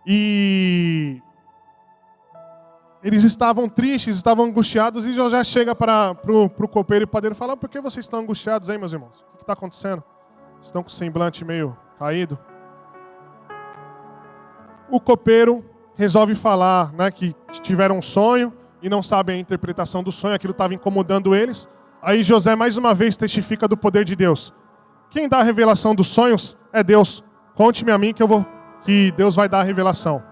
E eles estavam tristes, estavam angustiados, e José chega para o copeiro e padeiro e fala: por que vocês estão angustiados aí, meus irmãos? O que está acontecendo? Estão com o semblante meio caído. O copeiro resolve falar, né, que tiveram um sonho e não sabem a interpretação do sonho, aquilo estava incomodando eles. Aí José mais uma vez testifica do poder de Deus. Quem dá a revelação dos sonhos é Deus. Conte-me a mim que Deus vai dar a revelação.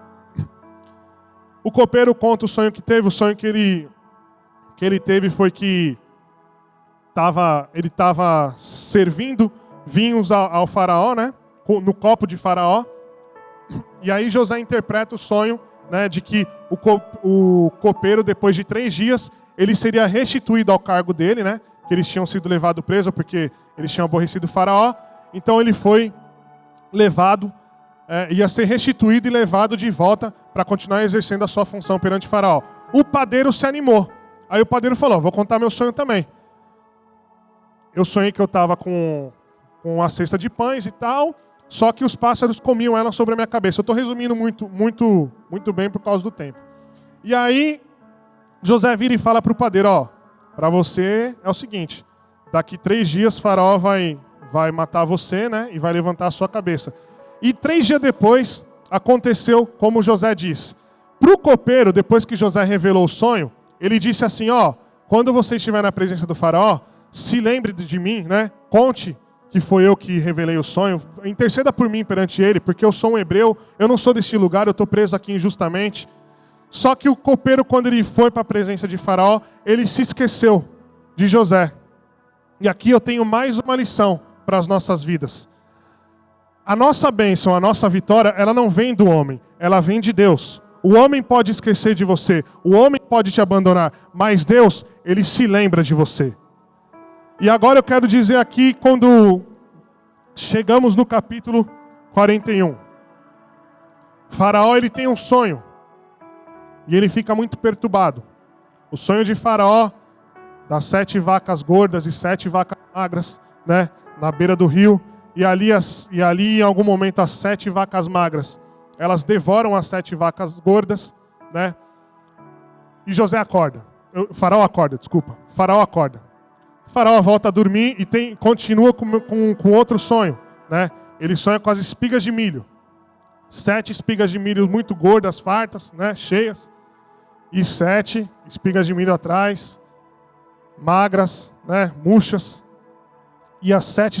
O copeiro conta o sonho que teve. O sonho que ele teve foi que ele estava servindo vinhos ao faraó, né, no copo de faraó. E aí José interpreta o sonho, né, de que o copeiro, depois de 3 dias, ele seria restituído ao cargo dele, né, que eles tinham sido levados preso porque eles tinham aborrecido o faraó. Então ele foi levado, ia ser restituído e levado de volta para continuar exercendo a sua função perante o faraó. O padeiro se animou. Aí o padeiro falou: vou contar meu sonho também. Eu sonhei que eu estava com a cesta de pães e tal, só que os pássaros comiam ela sobre a minha cabeça. Eu estou resumindo muito bem por causa do tempo. E aí José vira e fala para o padeiro: ó, para você é o seguinte, daqui 3 dias faraó vai matar você, né, e vai levantar a sua cabeça. E 3 dias depois aconteceu como José diz. Para o copeiro, depois que José revelou o sonho, ele disse assim: ó, quando você estiver na presença do faraó, se lembre de mim, né, conte que foi eu que revelei o sonho, interceda por mim perante ele, porque eu sou um hebreu, eu não sou deste lugar, eu estou preso aqui injustamente. Só que o copeiro, quando ele foi para a presença de faraó, ele se esqueceu de José. E aqui eu tenho mais uma lição para as nossas vidas. A nossa bênção, a nossa vitória, ela não vem do homem, ela vem de Deus. O homem pode esquecer de você, o homem pode te abandonar, mas Deus, ele se lembra de você. E agora eu quero dizer aqui, quando chegamos no capítulo 41, Faraó, ele tem um sonho, e ele fica muito perturbado. O sonho de Faraó, das 7 vacas gordas e 7 vacas magras, né, na beira do rio, e ali em algum momento as 7 vacas magras, elas devoram as 7 vacas gordas, né, e Faraó acorda. Faraó volta a dormir e continua com outro sonho, né? Ele sonha com as espigas de milho. 7 espigas de milho muito gordas, fartas, né? Cheias. E 7 espigas de milho atrás, magras, né? Murchas. E as 7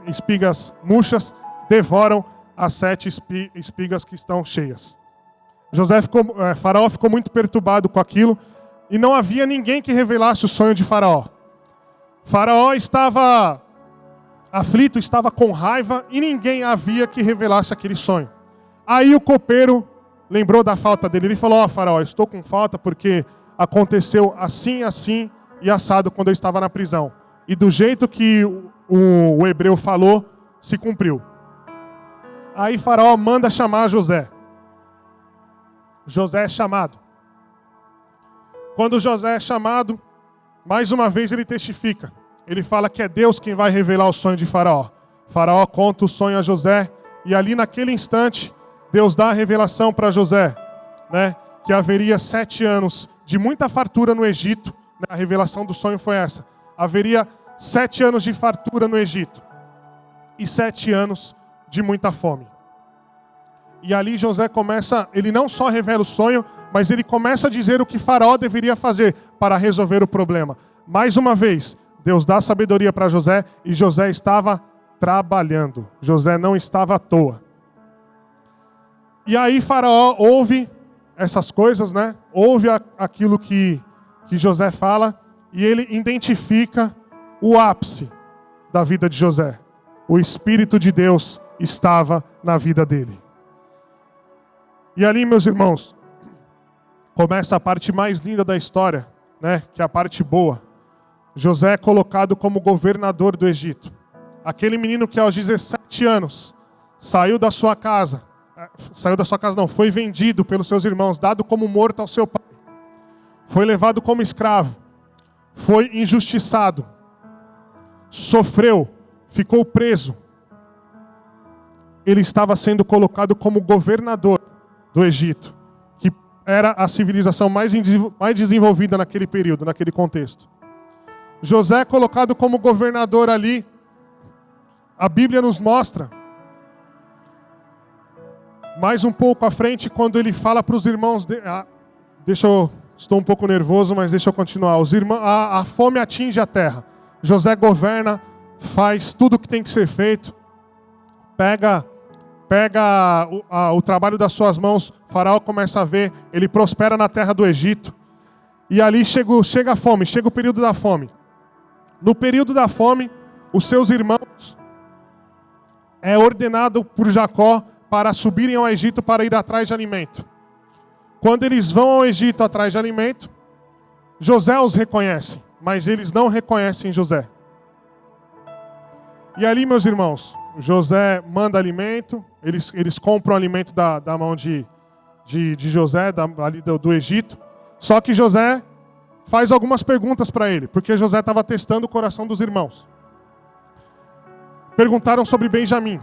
espigas murchas devoram as 7 espigas que estão cheias. Faraó ficou muito perturbado com aquilo e não havia ninguém que revelasse o sonho de Faraó. Faraó estava aflito, estava com raiva e ninguém havia que revelasse aquele sonho. Aí o copeiro lembrou da falta dele. Ele falou: ó, Faraó, eu estou com falta porque aconteceu assim, assim e assado quando eu estava na prisão. E do jeito que o hebreu falou, se cumpriu. Aí Faraó manda chamar José. José é chamado. Quando José é chamado, mais uma vez ele testifica. Ele fala que é Deus quem vai revelar o sonho de Faraó. Faraó conta o sonho a José. E ali naquele instante, Deus dá a revelação para José, né, que haveria 7 anos de muita fartura no Egito. A revelação do sonho foi essa. Haveria 7 anos de fartura no Egito. E 7 anos de muita fome. E ali José ele não só revela o sonho, mas ele começa a dizer o que Faraó deveria fazer para resolver o problema. Mais uma vez, Deus dá sabedoria para José e José estava trabalhando. José não estava à toa. E aí Faraó ouve essas coisas, né? Ouve aquilo que José fala e ele identifica o ápice da vida de José. O Espírito de Deus estava na vida dele. E ali, meus irmãos, começa a parte mais linda da história, né? Que é a parte boa. José é colocado como governador do Egito. Aquele menino que aos 17 anos foi vendido pelos seus irmãos, dado como morto ao seu pai. Foi levado como escravo. Foi injustiçado. Sofreu. Ficou preso. Ele estava sendo colocado como governador do Egito, que era a civilização mais desenvolvida naquele período, naquele contexto. José colocado como governador ali, a Bíblia nos mostra, mais um pouco à frente, quando ele fala para os irmãos... Estou um pouco nervoso, mas deixa eu continuar. A fome atinge a terra. José governa, faz tudo o que tem que ser feito. Pega o trabalho das suas mãos. Faraó começa a ver. Ele prospera na terra do Egito. E ali chega a fome, chega o período da fome. No período da fome, os seus irmãos é ordenado por Jacó para subirem ao Egito para ir atrás de alimento. Quando eles vão ao Egito atrás de alimento, José os reconhece, mas eles não reconhecem José. E ali, meus irmãos, José manda alimento, eles compram alimento da mão de José, ali do Egito. Só que José faz algumas perguntas para ele, porque José estava testando o coração dos irmãos. Perguntaram sobre Benjamim,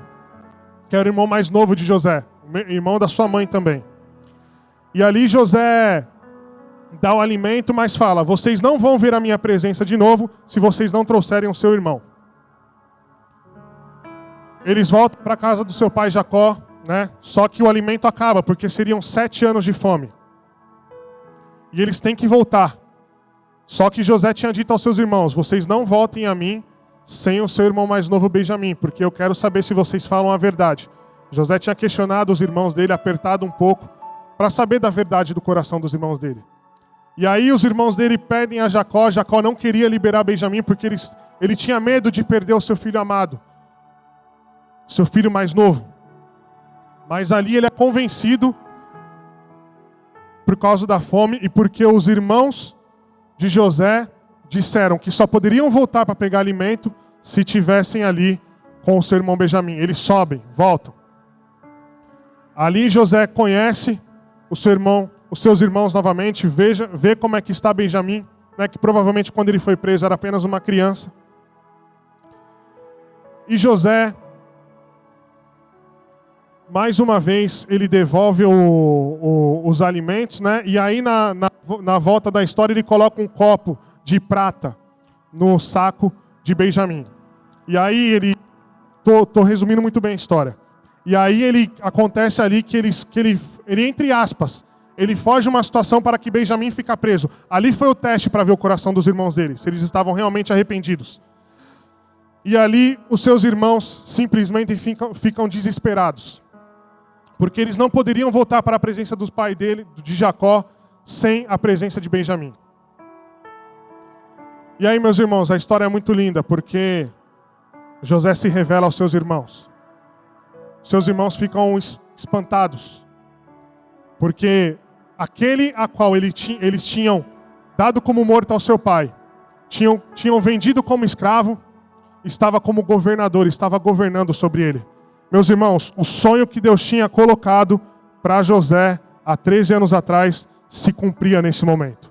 que era o irmão mais novo de José, irmão da sua mãe também. E ali José dá o alimento, mas fala: vocês não vão ver a minha presença de novo se vocês não trouxerem o seu irmão. Eles voltam para a casa do seu pai Jacó, né? Só que o alimento acaba, porque seriam 7 anos de fome. E eles têm que voltar. Só que José tinha dito aos seus irmãos: vocês não voltem a mim sem o seu irmão mais novo Benjamim, porque eu quero saber se vocês falam a verdade. José tinha questionado os irmãos dele, apertado um pouco, para saber da verdade do coração dos irmãos dele. E aí os irmãos dele pedem a Jacó. Jacó não queria liberar Benjamim porque ele tinha medo de perder o seu filho amado, seu filho mais novo. Mas ali ele é convencido por causa da fome e porque os irmãos de José disseram que só poderiam voltar para pegar alimento se tivessem ali com o seu irmão Benjamim. Eles sobem, voltam. Ali José conhece os seus irmãos novamente, vê como é que está Benjamim, né, que provavelmente quando ele foi preso era apenas uma criança. E José, mais uma vez, ele devolve os alimentos, né, e aí na volta da história ele coloca um copo de prata no saco de Benjamim. E aí tô resumindo muito bem a história. E aí acontece ali que ele, entre aspas, ele foge uma situação para que Benjamim fique preso. Ali foi o teste para ver o coração dos irmãos dele, se eles estavam realmente arrependidos. E ali os seus irmãos simplesmente ficam desesperados. Porque eles não poderiam voltar para a presença dos pais dele, de Jacó, sem a presença de Benjamim. E aí, meus irmãos, a história é muito linda, porque José se revela aos seus irmãos. Seus irmãos ficam espantados, porque aquele a qual eles tinham dado como morto ao seu pai, tinham vendido como escravo, estava como governador, estava governando sobre ele. Meus irmãos, o sonho que Deus tinha colocado para José há 13 anos atrás se cumpria nesse momento.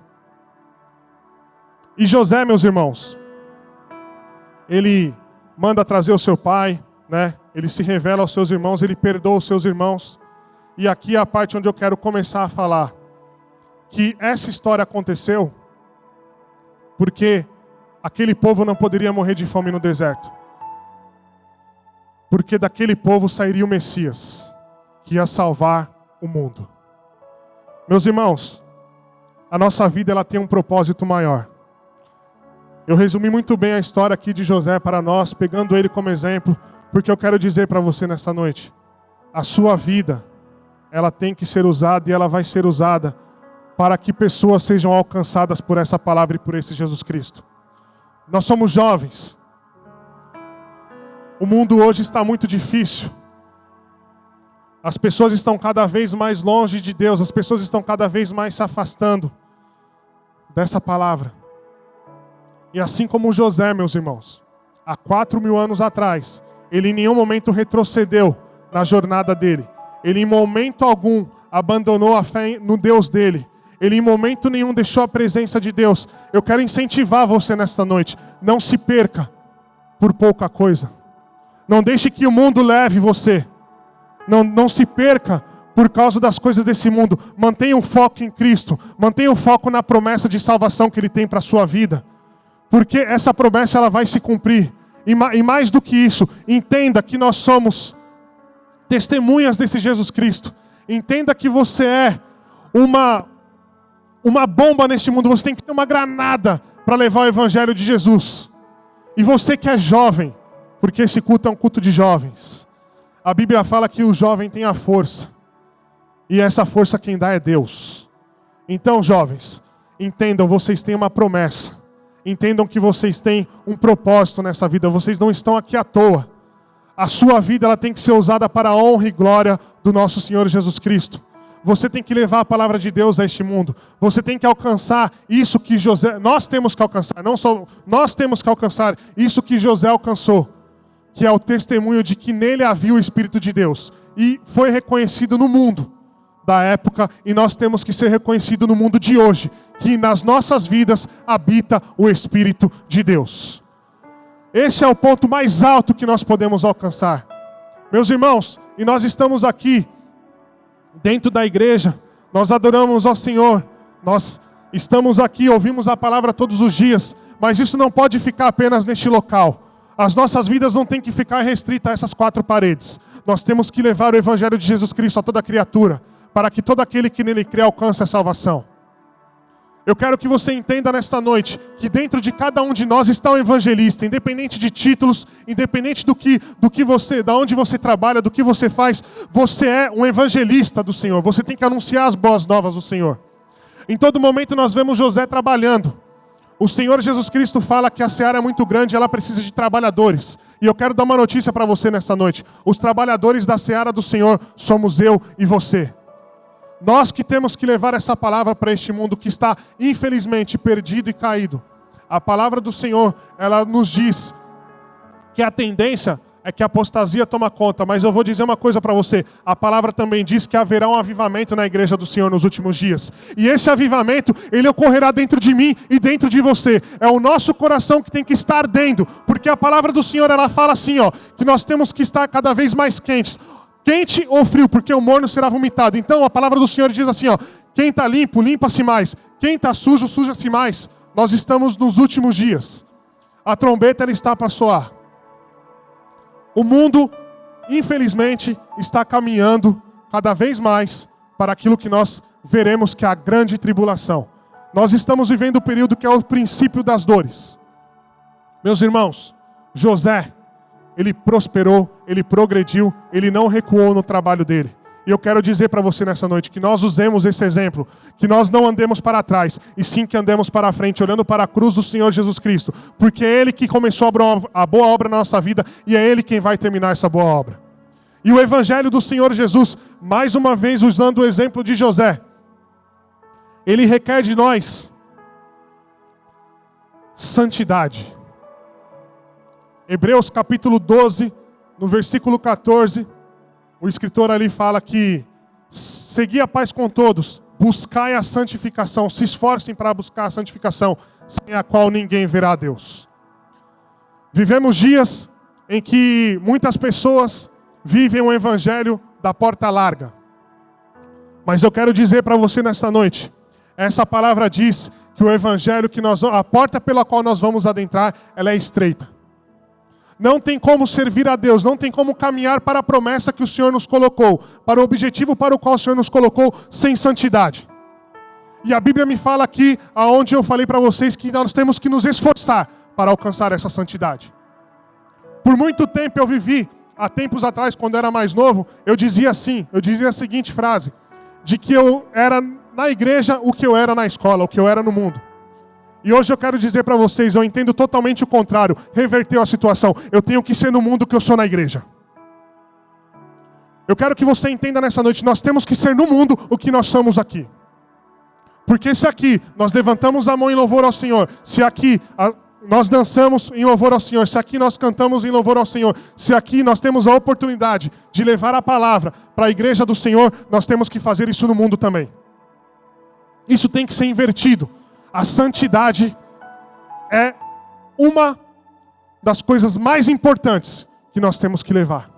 E José, meus irmãos, ele manda trazer o seu pai, né? Ele se revela aos seus irmãos, ele perdoa os seus irmãos. E aqui é a parte onde eu quero começar a falar que essa história aconteceu porque aquele povo não poderia morrer de fome no deserto. Porque daquele povo sairia o Messias, que ia salvar o mundo. Meus irmãos, a nossa vida ela tem um propósito maior. Eu resumi muito bem a história aqui de José para nós, pegando ele como exemplo, porque eu quero dizer para você nessa noite, a sua vida, ela tem que ser usada e ela vai ser usada para que pessoas sejam alcançadas por essa palavra e por esse Jesus Cristo. Nós somos jovens. O mundo hoje está muito difícil. As pessoas estão cada vez mais longe de Deus, as pessoas estão cada vez mais se afastando dessa palavra. E assim como José, meus irmãos, há 4.000 anos atrás, ele em nenhum momento retrocedeu na jornada dele. Ele em momento algum abandonou a fé no Deus dele. Ele em momento nenhum deixou a presença de Deus. Eu quero incentivar você nesta noite. Não se perca por pouca coisa. Não deixe que o mundo leve você. Não se perca por causa das coisas desse mundo. Mantenha o foco em Cristo. Mantenha o foco na promessa de salvação que Ele tem para a sua vida. Porque essa promessa ela vai se cumprir. E mais do que isso, entenda que nós somos testemunhas desse Jesus Cristo. Entenda que você é uma bomba neste mundo. Você tem que ter uma granada para levar o Evangelho de Jesus. E você que é jovem, porque esse culto é um culto de jovens. A Bíblia fala que o jovem tem a força. E essa força quem dá é Deus. Então, jovens, entendam, vocês têm uma promessa. Entendam que vocês têm um propósito nessa vida. Vocês não estão aqui à toa. A sua vida ela tem que ser usada para a honra e glória do nosso Senhor Jesus Cristo. Você tem que levar a palavra de Deus a este mundo. Você tem que alcançar isso que José... Nós temos que alcançar, não só... Nós temos que alcançar isso que José alcançou. Que é o testemunho de que nele havia o Espírito de Deus. E foi reconhecido no mundo da época, e nós temos que ser reconhecidos no mundo de hoje, que nas nossas vidas habita o Espírito de Deus. Esse é o ponto mais alto que nós podemos alcançar. Meus irmãos, e nós estamos aqui, dentro da igreja, nós adoramos ao Senhor, nós estamos aqui, ouvimos a palavra todos os dias, mas isso não pode ficar apenas neste local. As nossas vidas não têm que ficar restritas a essas 4 paredes. Nós temos que levar o Evangelho de Jesus Cristo a toda criatura, para que todo aquele que nele crê alcance a salvação. Eu quero que você entenda nesta noite que dentro de cada um de nós está um evangelista, independente de títulos, independente do que você, da onde você trabalha, do que você faz, você é um evangelista do Senhor. Você tem que anunciar as boas novas do Senhor. Em todo momento nós vemos José trabalhando. O Senhor Jesus Cristo fala que a seara é muito grande, ela precisa de trabalhadores. E eu quero dar uma notícia para você nesta noite. Os trabalhadores da seara do Senhor somos eu e você. Nós que temos que levar essa palavra para este mundo que está, infelizmente, perdido e caído. A palavra do Senhor, ela nos diz que a tendência é que a apostasia toma conta. Mas eu vou dizer uma coisa para você. A palavra também diz que haverá um avivamento na igreja do Senhor nos últimos dias. E esse avivamento, ele ocorrerá dentro de mim e dentro de você. É o nosso coração que tem que estar ardendo. Porque a palavra do Senhor, ela fala assim, que nós temos que estar cada vez mais quentes. Quente ou frio, porque o morno será vomitado. Então a palavra do Senhor diz assim, quem está limpo, limpa-se mais. Quem está sujo, suja-se mais. Nós estamos nos últimos dias. A trombeta ela está para soar. O mundo, infelizmente, está caminhando cada vez mais para aquilo que nós veremos que é a grande tribulação. Nós estamos vivendo o período que é o princípio das dores. Meus irmãos, José, ele prosperou, ele progrediu, ele não recuou no trabalho dele. E eu quero dizer para você nessa noite que nós usemos esse exemplo, que nós não andemos para trás, e sim que andemos para a frente, olhando para a cruz do Senhor Jesus Cristo. Porque é Ele que começou a boa obra na nossa vida, e é Ele quem vai terminar essa boa obra. E o Evangelho do Senhor Jesus, mais uma vez usando o exemplo de José, ele requer de nós santidade. Hebreus capítulo 12, no versículo 14, o escritor ali fala que segui a paz com todos, buscai a santificação, se esforcem para buscar a santificação, sem a qual ninguém verá a Deus. Vivemos dias em que muitas pessoas vivem o evangelho da porta larga. Mas eu quero dizer para você nesta noite, essa palavra diz que o evangelho a porta pela qual nós vamos adentrar, ela é estreita. Não tem como servir a Deus, não tem como caminhar para a promessa que o Senhor nos colocou, para o objetivo para o qual o Senhor nos colocou, sem santidade. E a Bíblia me fala aqui, aonde eu falei para vocês que nós temos que nos esforçar para alcançar essa santidade. Por muito tempo eu vivi, há tempos atrás, quando eu era mais novo, eu dizia a seguinte frase, de que eu era na igreja o que eu era na escola, o que eu era no mundo. E hoje eu quero dizer para vocês, eu entendo totalmente o contrário, reverteu a situação. Eu tenho que ser no mundo o que eu sou na igreja. Eu quero que você entenda nessa noite, nós temos que ser no mundo o que nós somos aqui. Porque se aqui nós levantamos a mão em louvor ao Senhor, se aqui nós dançamos em louvor ao Senhor, se aqui nós cantamos em louvor ao Senhor, se aqui nós temos a oportunidade de levar a palavra para a igreja do Senhor, nós temos que fazer isso no mundo também. Isso tem que ser invertido. A santidade é uma das coisas mais importantes que nós temos que levar.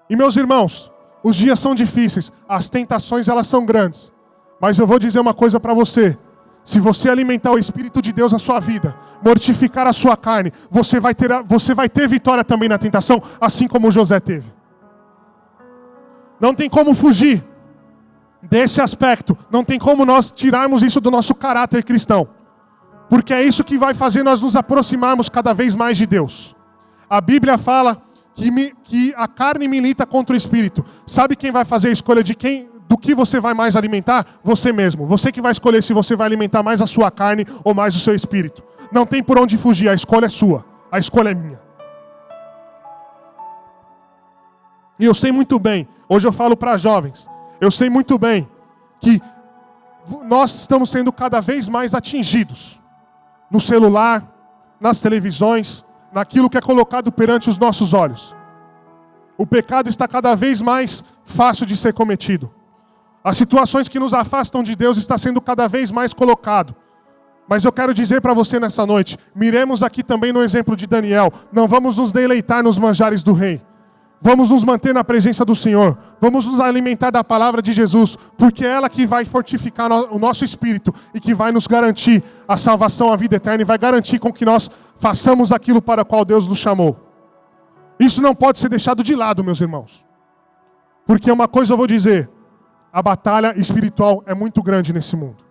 E meus irmãos, os dias são difíceis, as tentações elas são grandes. Mas eu vou dizer uma coisa para você. Se você alimentar o Espírito de Deus na sua vida, mortificar a sua carne, você vai ter vitória também na tentação, assim como José teve. Não tem como fugir desse aspecto. Não tem como nós tirarmos isso do nosso caráter cristão. Porque é isso que vai fazer nós nos aproximarmos cada vez mais de Deus. A Bíblia fala que a carne milita contra o Espírito. Sabe quem vai fazer a escolha do que você vai mais alimentar? Você mesmo. Você que vai escolher se você vai alimentar mais a sua carne ou mais o seu espírito. Não tem por onde fugir, a escolha é sua. A escolha é minha. E eu sei muito bem, hoje eu falo para jovens, eu sei muito bem que nós estamos sendo cada vez mais atingidos no celular, nas televisões, naquilo que é colocado perante os nossos olhos. O pecado está cada vez mais fácil de ser cometido. As situações que nos afastam de Deus está sendo cada vez mais colocado. Mas eu quero dizer para você nessa noite, miremos aqui também no exemplo de Daniel. Não vamos nos deleitar nos manjares do rei. Vamos nos manter na presença do Senhor. Vamos nos alimentar da palavra de Jesus. Porque é ela que vai fortificar o nosso espírito e que vai nos garantir a salvação, a vida eterna. E vai garantir com que nós façamos aquilo para o qual Deus nos chamou. Isso não pode ser deixado de lado, meus irmãos. Porque uma coisa eu vou dizer. A batalha espiritual é muito grande nesse mundo.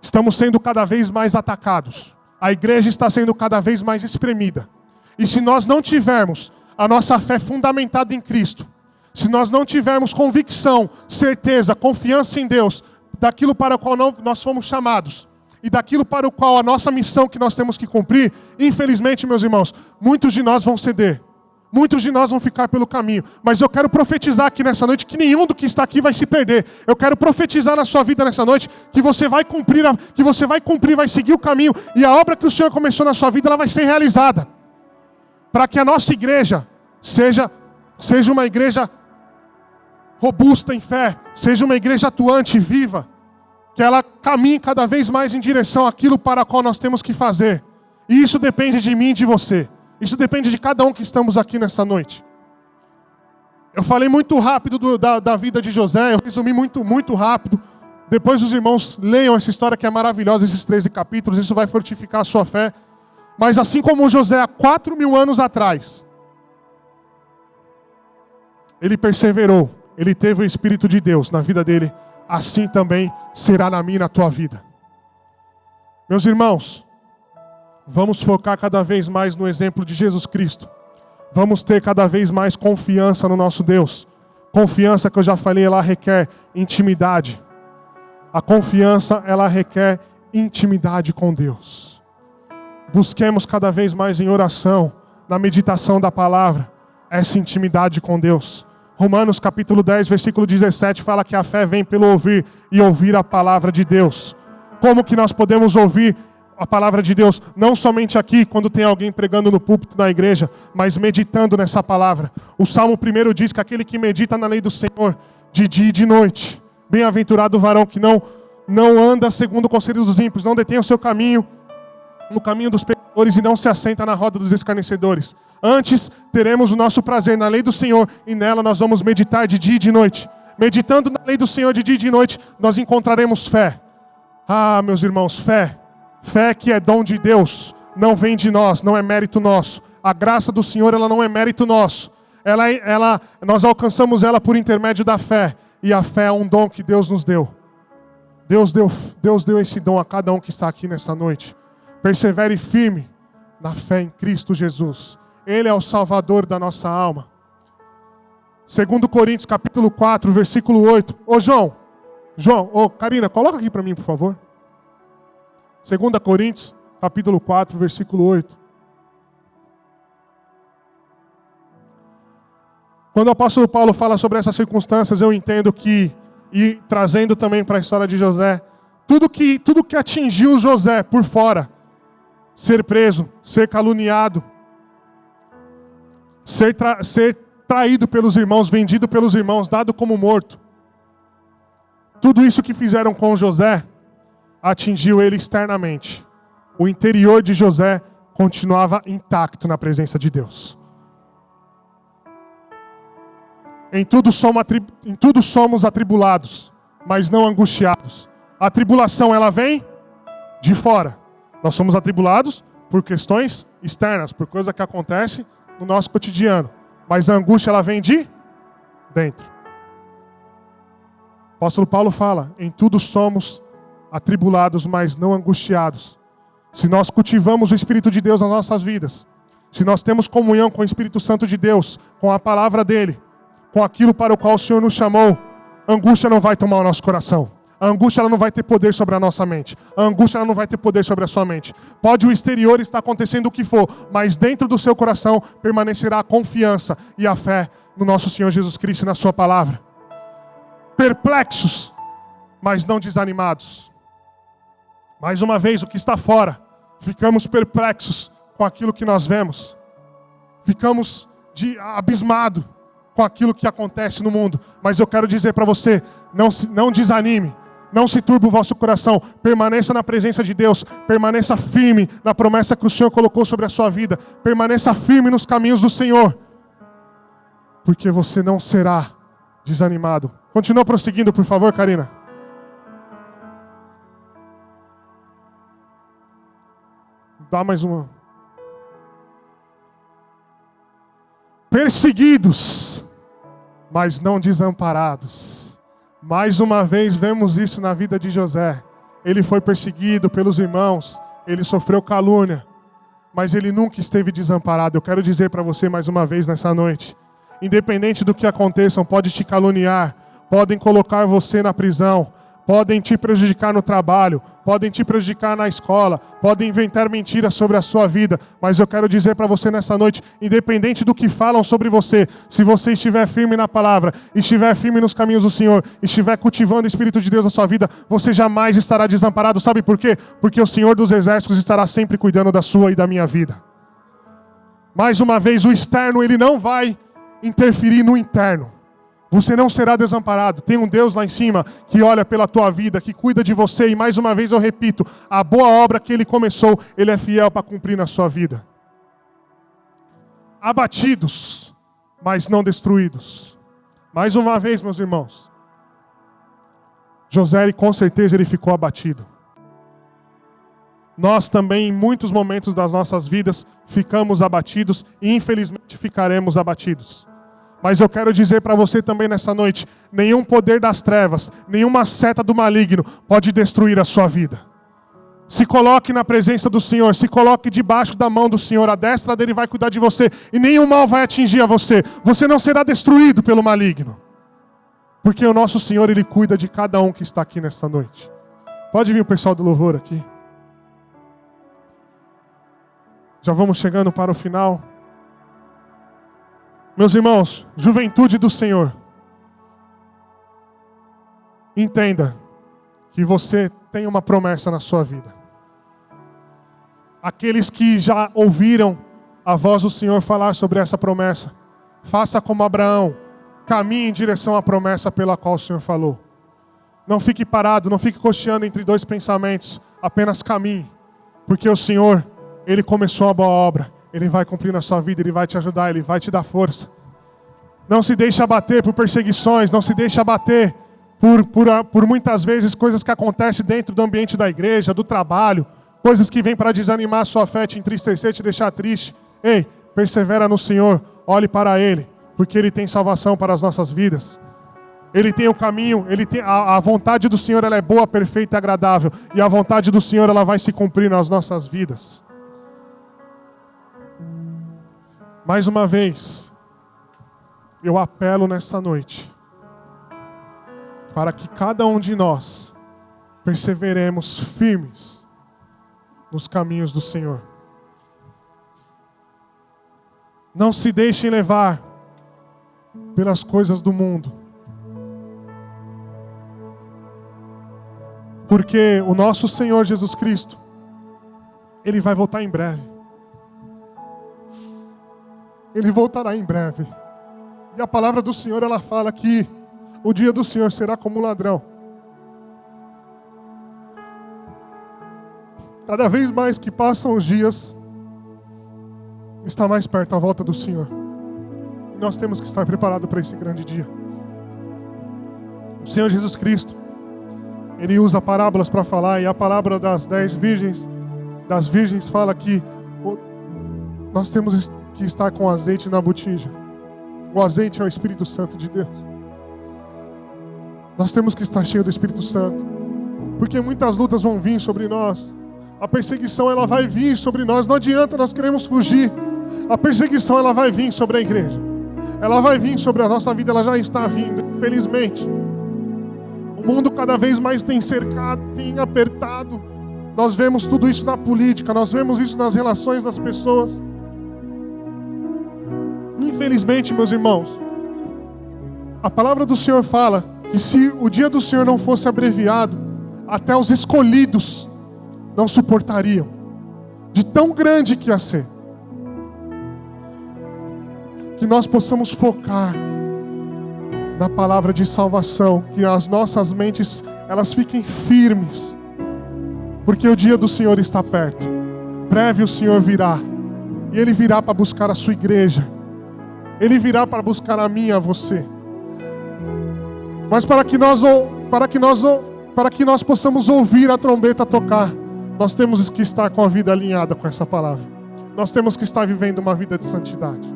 Estamos sendo cada vez mais atacados. A igreja está sendo cada vez mais espremida. E se nós não tivermos a nossa fé fundamentada em Cristo, se nós não tivermos convicção, certeza, confiança em Deus, daquilo para o qual nós fomos chamados, e daquilo para o qual a nossa missão que nós temos que cumprir, infelizmente, meus irmãos, muitos de nós vão ceder. Muitos de nós vão ficar pelo caminho. Mas eu quero profetizar aqui nessa noite que nenhum do que está aqui vai se perder. Eu quero profetizar na sua vida nessa noite que você vai cumprir, vai seguir o caminho. E a obra que o Senhor começou na sua vida, ela vai ser realizada. Para que a nossa igreja seja uma igreja robusta em fé. Seja uma igreja atuante, viva. Que ela caminhe cada vez mais em direção àquilo para o qual nós temos que fazer. E isso depende de mim e de você. Isso depende de cada um que estamos aqui nessa noite. Eu falei muito rápido da vida de José, eu resumi muito rápido. Depois os irmãos leiam essa história que é maravilhosa, esses 13 capítulos, isso vai fortificar a sua fé. Mas assim como José há 4.000 anos atrás, ele perseverou, ele teve o Espírito de Deus na vida dele, assim também será na minha e na tua vida. Meus irmãos, vamos focar cada vez mais no exemplo de Jesus Cristo. Vamos ter cada vez mais confiança no nosso Deus. Confiança, que eu já falei, ela requer intimidade. A confiança, ela requer intimidade com Deus. Busquemos cada vez mais em oração, na meditação da palavra, essa intimidade com Deus. Romanos capítulo 10, versículo 17, fala que a fé vem pelo ouvir e ouvir a palavra de Deus. Como que nós podemos ouvir a palavra de Deus, não somente aqui, quando tem alguém pregando no púlpito da igreja, mas meditando nessa palavra. O Salmo 1 diz que aquele que medita na lei do Senhor, de dia e de noite. Bem-aventurado o varão que não anda segundo o conselho dos ímpios, não detém o seu caminho no caminho dos pecadores e não se assenta na roda dos escarnecedores. Antes, teremos o nosso prazer na lei do Senhor e nela nós vamos meditar de dia e de noite. Meditando na lei do Senhor de dia e de noite, nós encontraremos fé. Ah, meus irmãos, fé. Fé que é dom de Deus, não vem de nós, não é mérito nosso. A graça do Senhor, ela não é mérito nosso. Nós alcançamos ela por intermédio da fé. E a fé é um dom que Deus nos deu. Deus deu esse dom a cada um que está aqui nessa noite. Persevere firme na fé em Cristo Jesus. Ele é o Salvador da nossa alma. 2 Coríntios capítulo 4, versículo 8. Karina, coloca aqui para mim, por favor. 2 Coríntios, capítulo 4, versículo 8. Quando o apóstolo Paulo fala sobre essas circunstâncias, eu entendo que, e trazendo também para a história de José, tudo que atingiu José por fora, ser preso, ser caluniado, ser traído pelos irmãos, vendido pelos irmãos, dado como morto, tudo isso que fizeram com José, atingiu ele externamente. O interior de José continuava intacto na presença de Deus. Em tudo somos atribulados, mas não angustiados. A tribulação, ela vem de fora. Nós somos atribulados por questões externas, por coisa que acontece no nosso cotidiano. Mas a angústia, ela vem de dentro. O apóstolo Paulo fala, em tudo somos atribulados, mas não angustiados. Se nós cultivamos o Espírito de Deus nas nossas vidas, se nós temos comunhão com o Espírito Santo de Deus, com a palavra dele, com aquilo para o qual o Senhor nos chamou, a angústia não vai tomar o nosso coração. A angústia, ela não vai ter poder sobre a nossa mente. A angústia, ela não vai ter poder sobre a sua mente. Pode o exterior estar acontecendo o que for, mas dentro do seu coração permanecerá a confiança e a fé no nosso Senhor Jesus Cristo e na sua palavra. Perplexos, mas não desanimados. Mais uma vez, o que está fora, ficamos perplexos com aquilo que nós vemos. Ficamos abismados com aquilo que acontece no mundo. Mas eu quero dizer para você, não desanime. Não se turbe o vosso coração. Permaneça na presença de Deus. Permaneça firme na promessa que o Senhor colocou sobre a sua vida. Permaneça firme nos caminhos do Senhor. Porque você não será desanimado. Continua prosseguindo, por favor, Karina. Dá mais uma. Perseguidos, mas não desamparados. Mais uma vez vemos isso na vida de José. Ele foi perseguido pelos irmãos, ele sofreu calúnia, mas ele nunca esteve desamparado. Eu quero dizer para você mais uma vez nessa noite, independente do que aconteça, pode te caluniar, podem colocar você na prisão, podem te prejudicar no trabalho, podem te prejudicar na escola, podem inventar mentiras sobre a sua vida, mas eu quero dizer para você nessa noite, independente do que falam sobre você, se você estiver firme na palavra, estiver firme nos caminhos do Senhor, estiver cultivando o Espírito de Deus na sua vida, você jamais estará desamparado. Sabe por quê? Porque o Senhor dos Exércitos estará sempre cuidando da sua e da minha vida. Mais uma vez, o externo, ele não vai interferir no interno. Você não será desamparado. Tem um Deus lá em cima que olha pela tua vida, que cuida de você. E mais uma vez eu repito, a boa obra que Ele começou, Ele é fiel para cumprir na sua vida. Abatidos, mas não destruídos. Mais uma vez, meus irmãos. José, com certeza, ele ficou abatido. Nós também, em muitos momentos das nossas vidas, ficamos abatidos e infelizmente ficaremos abatidos. Mas eu quero dizer para você também nessa noite, nenhum poder das trevas, nenhuma seta do maligno pode destruir a sua vida. Se coloque na presença do Senhor, se coloque debaixo da mão do Senhor, a destra dele vai cuidar de você e nenhum mal vai atingir a você. Você não será destruído pelo maligno. Porque o nosso Senhor, Ele cuida de cada um que está aqui nesta noite. Pode vir o pessoal do louvor aqui. Já vamos chegando para o final. Meus irmãos, juventude do Senhor, entenda que você tem uma promessa na sua vida. Aqueles que já ouviram a voz do Senhor falar sobre essa promessa, faça como Abraão, caminhe em direção à promessa pela qual o Senhor falou. Não fique parado, não fique cocheando entre dois pensamentos, apenas caminhe, porque o Senhor, Ele começou a boa obra. Ele vai cumprir na sua vida, Ele vai te ajudar, Ele vai te dar força. Não se deixe abater por perseguições, não se deixe abater por muitas vezes coisas que acontecem dentro do ambiente da igreja, do trabalho, coisas que vêm para desanimar a sua fé, te entristecer, te deixar triste. Ei, persevera no Senhor, olhe para Ele, porque Ele tem salvação para as nossas vidas. Ele tem o caminho, Ele tem a vontade do Senhor, ela é boa, perfeita e agradável, e a vontade do Senhor, ela vai se cumprir nas nossas vidas. Mais uma vez, eu apelo nesta noite para que cada um de nós perseveremos firmes nos caminhos do Senhor. Não se deixem levar pelas coisas do mundo, porque o nosso Senhor Jesus Cristo, Ele vai voltar em breve. Ele voltará em breve. E a palavra do Senhor, ela fala que o dia do Senhor será como um ladrão. Cada vez mais que passam os dias, está mais perto a volta do Senhor. Nós temos que estar preparados para esse grande dia. O Senhor Jesus Cristo, Ele usa parábolas para falar, e a parábola das 10 virgens, das virgens, fala que nós temos que estar com azeite na botija. O azeite é o Espírito Santo de Deus. Nós temos que estar cheio do Espírito Santo, porque muitas lutas vão vir sobre nós. A perseguição, ela vai vir sobre nós. Não adianta nós queremos fugir. A perseguição, ela vai vir sobre a igreja. Ela vai vir sobre a nossa vida, ela já está vindo, infelizmente. O mundo cada vez mais tem cercado, tem apertado. Nós vemos tudo isso na política, nós vemos isso nas relações das pessoas. Infelizmente, meus irmãos, a palavra do Senhor fala que se o dia do Senhor não fosse abreviado, até os escolhidos não suportariam, de tão grande que ia ser. Que nós possamos focar na palavra de salvação, que as nossas mentes, elas fiquem firmes, porque o dia do Senhor está perto. Breve o Senhor virá, e Ele virá para buscar a sua igreja, Ele virá para buscar a mim e a você. Mas para que nós possamos ouvir a trombeta tocar, nós temos que estar com a vida alinhada com essa palavra. Nós temos que estar vivendo uma vida de santidade.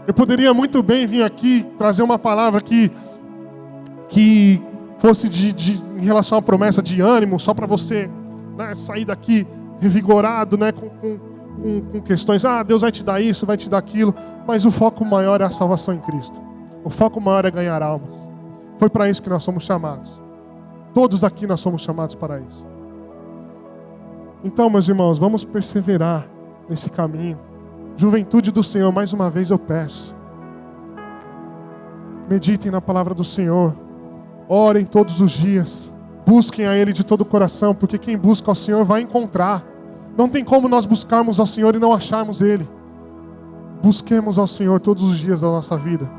Eu poderia muito bem vir aqui trazer uma palavra que fosse em relação à promessa de ânimo, só para você, né, sair daqui revigorado, né, com questões, Deus vai te dar isso, vai te dar aquilo, mas o foco maior é a salvação em Cristo. O foco maior é ganhar almas. Foi para isso que nós somos chamados. Todos aqui nós somos chamados para isso. Então, meus irmãos, vamos perseverar nesse caminho. Juventude do Senhor, mais uma vez eu peço. Meditem na palavra do Senhor. Orem todos os dias. Busquem a Ele de todo o coração, porque quem busca ao Senhor vai encontrar. Não tem como nós buscarmos ao Senhor e não acharmos Ele. Busquemos ao Senhor todos os dias da nossa vida,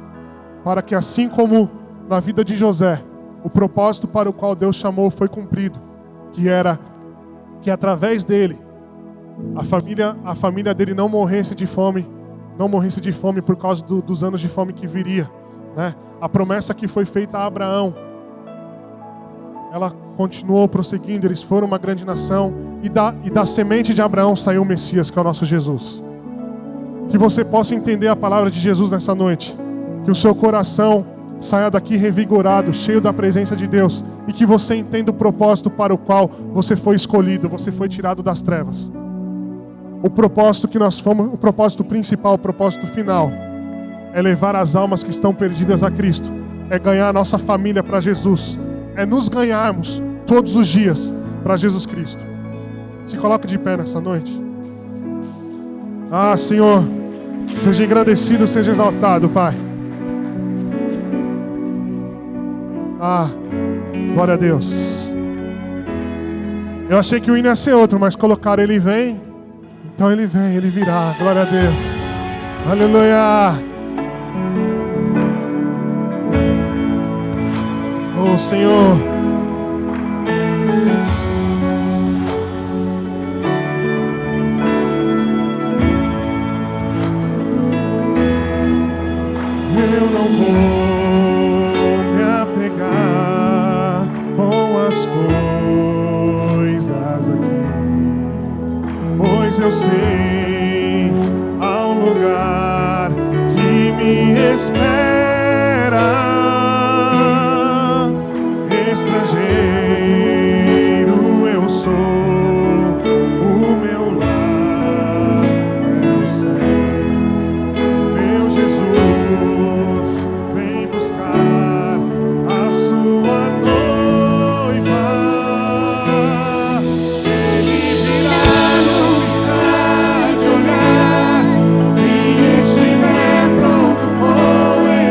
para que assim como na vida de José, o propósito para o qual Deus chamou foi cumprido, que era que através dele a família dele não morresse de fome por causa dos anos de fome que viria, né? A promessa que foi feita a Abraão, ela continuou prosseguindo. Eles foram uma grande nação, e da semente de Abraão saiu o Messias, que é o nosso Jesus. Que você possa entender a palavra de Jesus nessa noite, que o seu coração saia daqui revigorado, cheio da presença de Deus, e que você entenda o propósito para o qual você foi escolhido, você foi tirado das trevas. O propósito que nós fomos, o propósito principal, o propósito final, é levar as almas que estão perdidas a Cristo, é ganhar a nossa família para Jesus, é nos ganharmos todos os dias para Jesus Cristo. Se coloque de pé nessa noite. Senhor, seja engrandecido, seja exaltado, Pai. Glória a Deus. Eu achei que o hino ia ser outro, mas colocaram Ele vem. Então Ele vem, Ele virá. Glória a Deus. Aleluia. Oh Senhor. Eu não vou me apegar com as coisas aqui, pois eu sei há um lugar que me espera. Estrangeiro eu sou, o meu lar é o céu. Meu Jesus vem buscar a sua noiva. Ele virá no instante olhar, e estiver pronto com ele.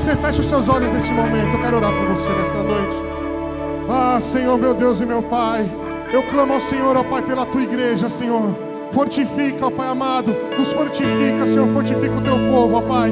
você feche os seus olhos nesse momento, eu quero orar por você nessa noite. Ah, Senhor, meu Deus e meu Pai, eu clamo ao Senhor, ó Pai, pela tua igreja, Senhor. Fortifica, ó Pai amado, nos fortifica, Senhor, fortifica o teu povo, ó Pai.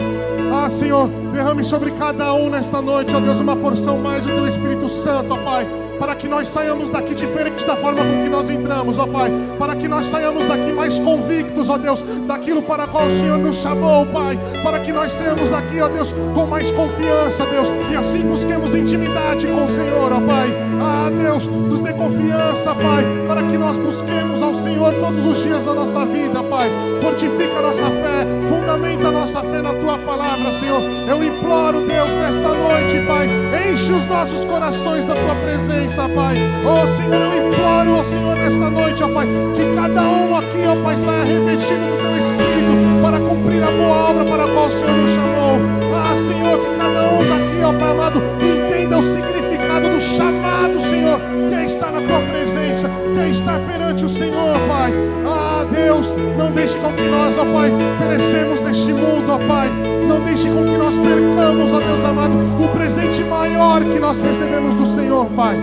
Ah, Senhor, derrame sobre cada um nesta noite, ó Deus, uma porção mais do teu Espírito Santo, ó Pai, para que nós saiamos daqui diferente da forma com que nós entramos, ó Pai, para que nós saiamos daqui mais convictos, ó Deus, daquilo para qual o Senhor nos chamou, Pai, para que nós saiamos daqui, ó Deus, com mais confiança, Deus, e assim busquemos intimidade com o Senhor, ó Pai. Ah, Deus, nos dê confiança, Pai, para que nós busquemos ao Senhor todos os dias da nossa vida, Pai. Fortifica a nossa fé, fundamenta a nossa fé na Tua palavra, Senhor. Eu imploro, Deus, nesta noite, Pai, enche os nossos corações da Tua presença, Pai. Oh, Senhor, eu imploro, ó Senhor, nesta noite, ó Pai, que cada um aqui, ó Pai, saia revestido do Teu Espírito para cumprir a boa obra para a qual o Senhor nos chamou. Ah, Senhor, que cada um daqui, ó Pai amado, entenda o significado do chamado, Senhor, que é estar na Tua presença, que é estar perante o Senhor, Pai. Ah, Deus, não deixe com que nós, ó Pai, perecemos neste mundo, ó Pai. Não deixe com que nós percamos, ó Deus amado, o presente maior que nós recebemos do Senhor, Pai.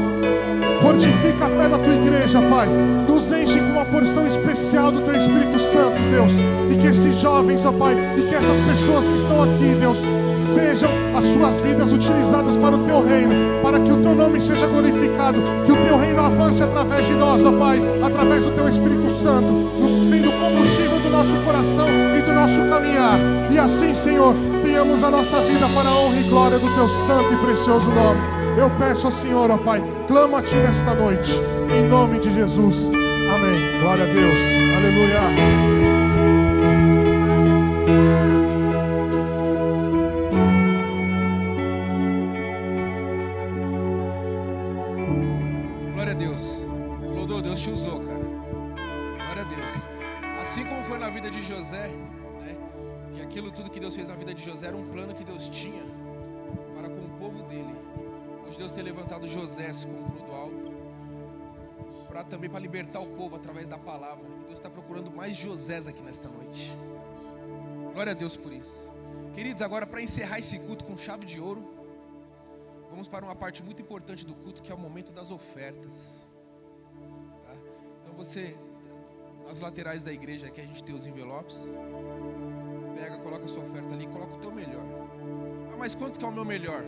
Fortifica a fé da Tua igreja, Pai. Nos enche com uma porção especial do Teu Espírito Santo, Deus. E que esses jovens, ó Pai, e que essas pessoas que estão aqui, Deus, sejam as suas vidas utilizadas para o Teu reino, para que o Teu nome seja glorificado, que o Teu reino avance através de nós, ó Pai, através do Teu Espírito Santo, nos sendo combustível do nosso coração e do nosso caminhar. E assim, Senhor, tenhamos a nossa vida para a honra e glória do Teu santo e precioso nome. Eu peço ao Senhor, ó Pai, clamo a Ti nesta noite, em nome de Jesus. Amém. Glória a Deus. Aleluia. Glória a Deus. Clodô, Deus te usou, cara. Glória a Deus. Assim como foi na vida de José, né? Que aquilo tudo que Deus fez na vida de José era um plano que Deus tinha para com o povo dele. Hoje Deus tem levantado José como Clodoaldo também para libertar o povo através da palavra. E Deus está procurando mais Josés aqui nesta noite. Glória a Deus por isso. Queridos, agora para encerrar esse culto com chave de ouro, vamos para uma parte muito importante do culto, que é o momento das ofertas. Tá? Então você, nas laterais da igreja aqui a gente tem os envelopes. Pega, coloca a sua oferta ali, coloca o teu melhor. Ah, mas quanto que é o meu melhor?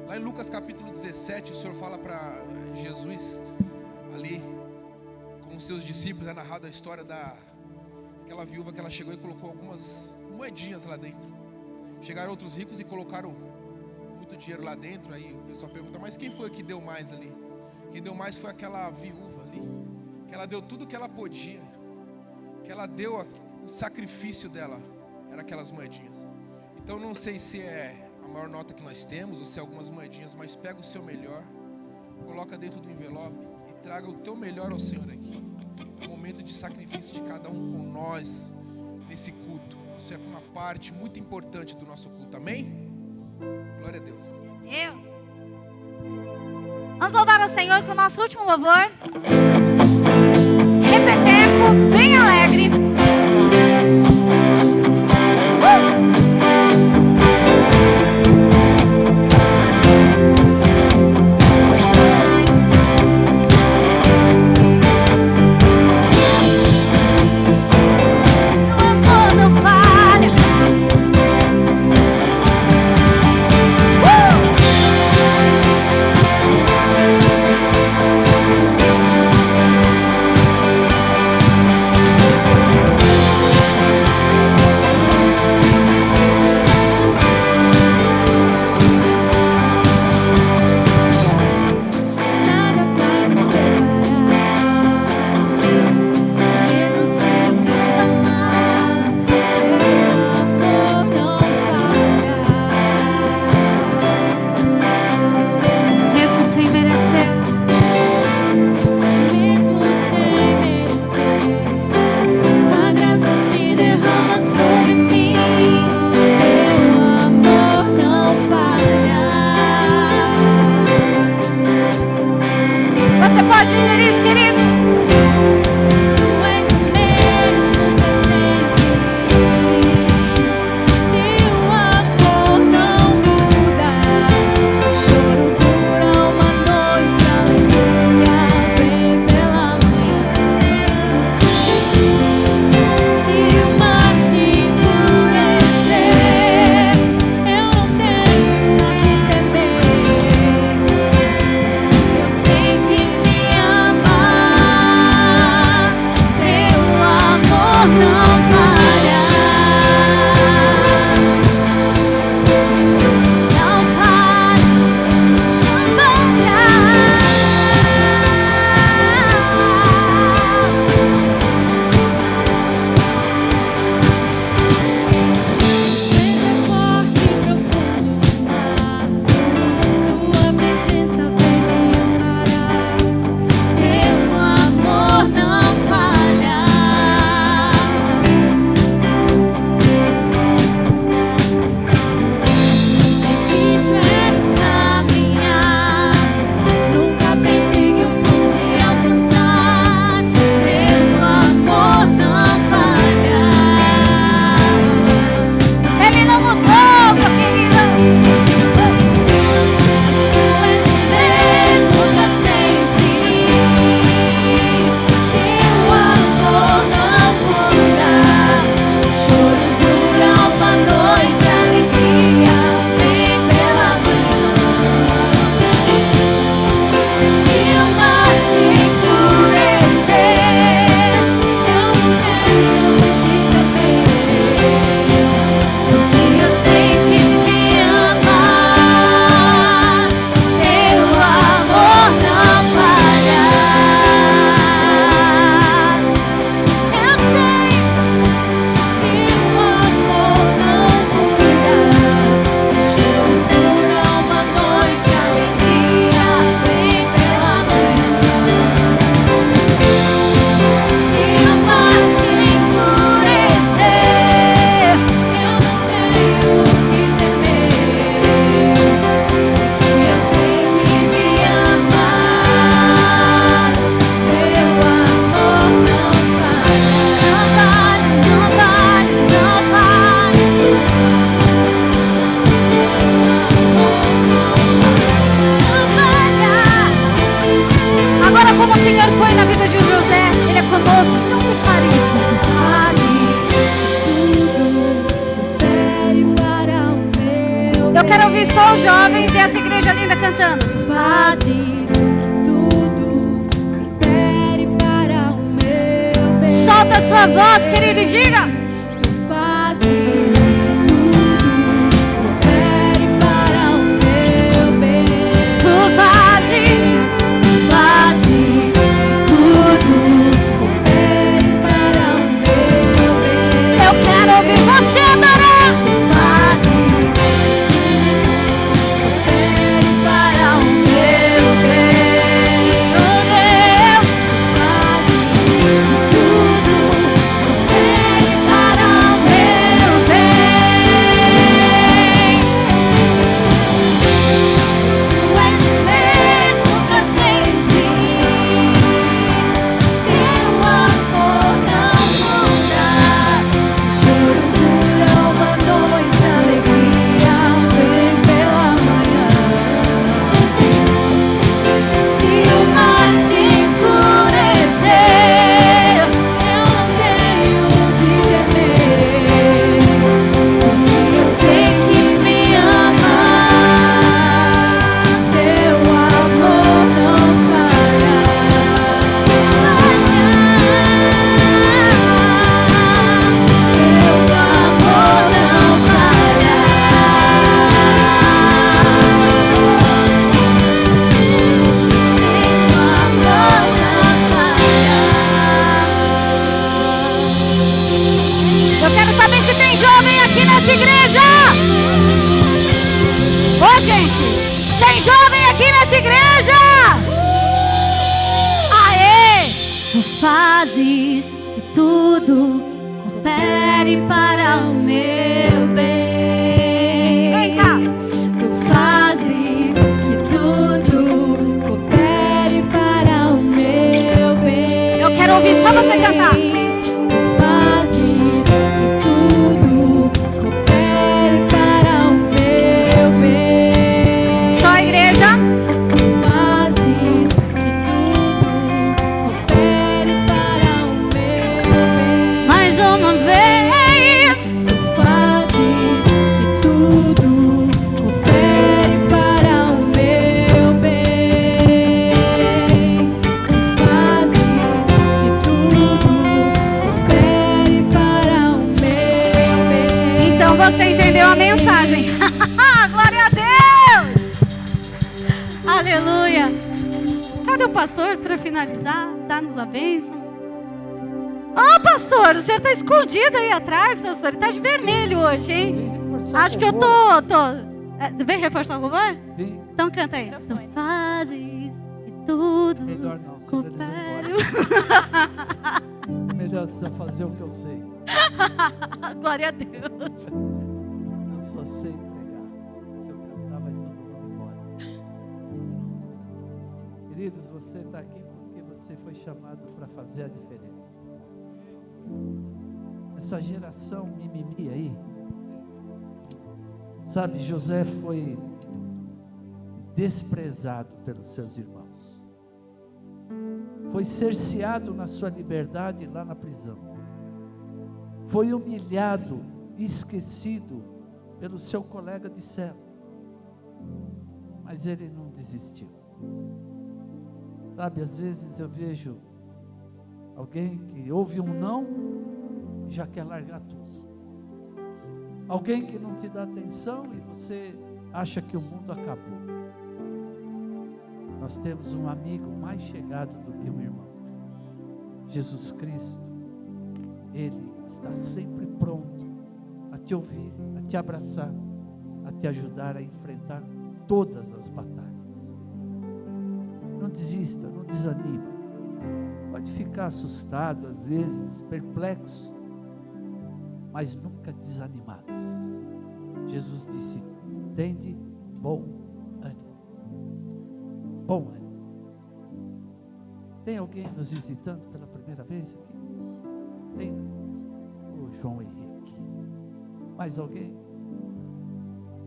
Lá em Lucas capítulo 17, o Senhor fala para Jesus, ali, com os seus discípulos, é narrado a história daquela viúva que ela chegou e colocou algumas moedinhas lá dentro. Chegaram outros ricos e colocaram muito dinheiro lá dentro. Aí o pessoal pergunta, mas quem foi que deu mais ali? Quem deu mais foi aquela viúva ali, que ela deu tudo que ela podia, que ela deu o sacrifício dela, era aquelas moedinhas. Então não sei se é a maior nota que nós temos ou se é algumas moedinhas, mas pega o seu melhor, coloca dentro do envelope e traga o teu melhor ao Senhor aqui. É o momento de sacrifício de cada um com nós nesse culto. Isso é uma parte muito importante do nosso culto, amém? Glória a Deus. Vamos louvar ao Senhor com o nosso último louvor. Repeteco, bem alegre. quero ouvir só os jovens e essa igreja linda cantando. Fazes que tudo coopere para o meu bem. Solta a sua voz, querido, e diga. Tu fazes que tudo coopere para o meu bem. Tu fazes Que tudo coopere para o meu bem. Eu quero ouvir você adorar. Tu fazes para o meu bem. Oh Deus, Tudo coopere para o meu bem. Tu és o mesmo para sempre. Teu amor não muda. Choro dura uma noite, alegria vem pela manhã. Se o mar se enfurecer, eu não tenho que temer, porque eu sei que me amas. Teu amor não falha. Teu amor não falha. eu quero saber se tem jovem aqui nessa igreja. Ô gente, tem jovem aqui nessa igreja? Aê! Tu fazes que tudo coopere para o meu bem. Vem cá. Tu fazes que tudo coopere para o meu bem. Eu quero ouvir só você cantar. Tu fazes que tudo coopere para o meu bem. Só a igreja. Tu fazes que tudo coopere para o meu bem. Mais uma vez. Tu fazes que tudo coopere para o meu bem. Tu fazes que tudo coopere para o meu bem. Então você entendeu a mensagem. Glória a Deus. Aleluia. Cadê o pastor para finalizar? Dá-nos a bênção. Ô pastor, o senhor está escondido aí atrás, pastor. Ele está de vermelho hoje, hein? Acho que eu tô... Vem reforçar o louvor? Vem. Então canta aí. Tu fazes que tudo Melhor não, senão eles vão coopere. embora. Melhor só fazer o que eu sei. Glória a Deus. Eu só sei pregar. Se eu cantar, vai todo mundo embora. Queridos, você está aqui porque você foi chamado para fazer a diferença. Essa geração mimimi aí, sabe, José foi desprezado pelos seus irmãos. Foi cerceado na sua liberdade lá na prisão. Foi humilhado, esquecido pelo seu colega de cela. Mas ele não desistiu. Sabe, às vezes eu vejo alguém que ouve um não e já quer largar tudo. Alguém que não te dá atenção e você acha que o mundo acabou. Nós temos um amigo mais chegado do que um irmão. Jesus Cristo. Ele está sempre pronto a te ouvir, a te abraçar, a te ajudar a enfrentar todas as batalhas. Não desista, não desanime. Pode ficar assustado às vezes, perplexo, mas nunca desanimado. Jesus disse: tende bom ânimo. Bom ânimo. Tem alguém nos visitando pela primeira vez aqui? Tem o João Henrique. Mais alguém?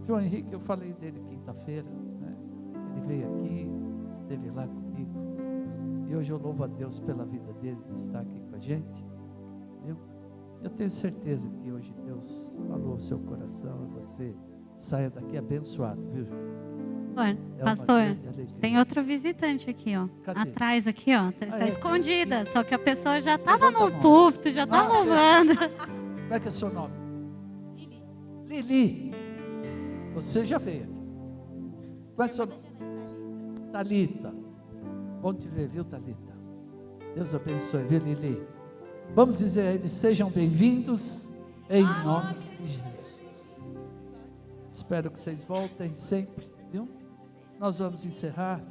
João Henrique, eu falei dele quinta-feira, né? Ele veio aqui, esteve lá comigo. E hoje eu louvo a Deus pela vida dele, de estar aqui com a gente. Eu tenho certeza que hoje Deus falou ao seu coração e você saia daqui abençoado, viu? Pastor, grande alegria. tem outro visitante aqui, ó. Cadê? Atrás aqui, ó. Tá é? escondida. Só que a pessoa já estava Levanta a no mão. púlpito, já tá louvando. Como é que é seu nome? Lili. Você já veio aqui. Qual é seu nome? Thalita. Bom te ver, viu, Thalita? Deus abençoe, viu, Lili? Vamos dizer a eles, sejam bem-vindos em nome de Jesus. Espero que vocês voltem sempre, viu? Nós vamos encerrar.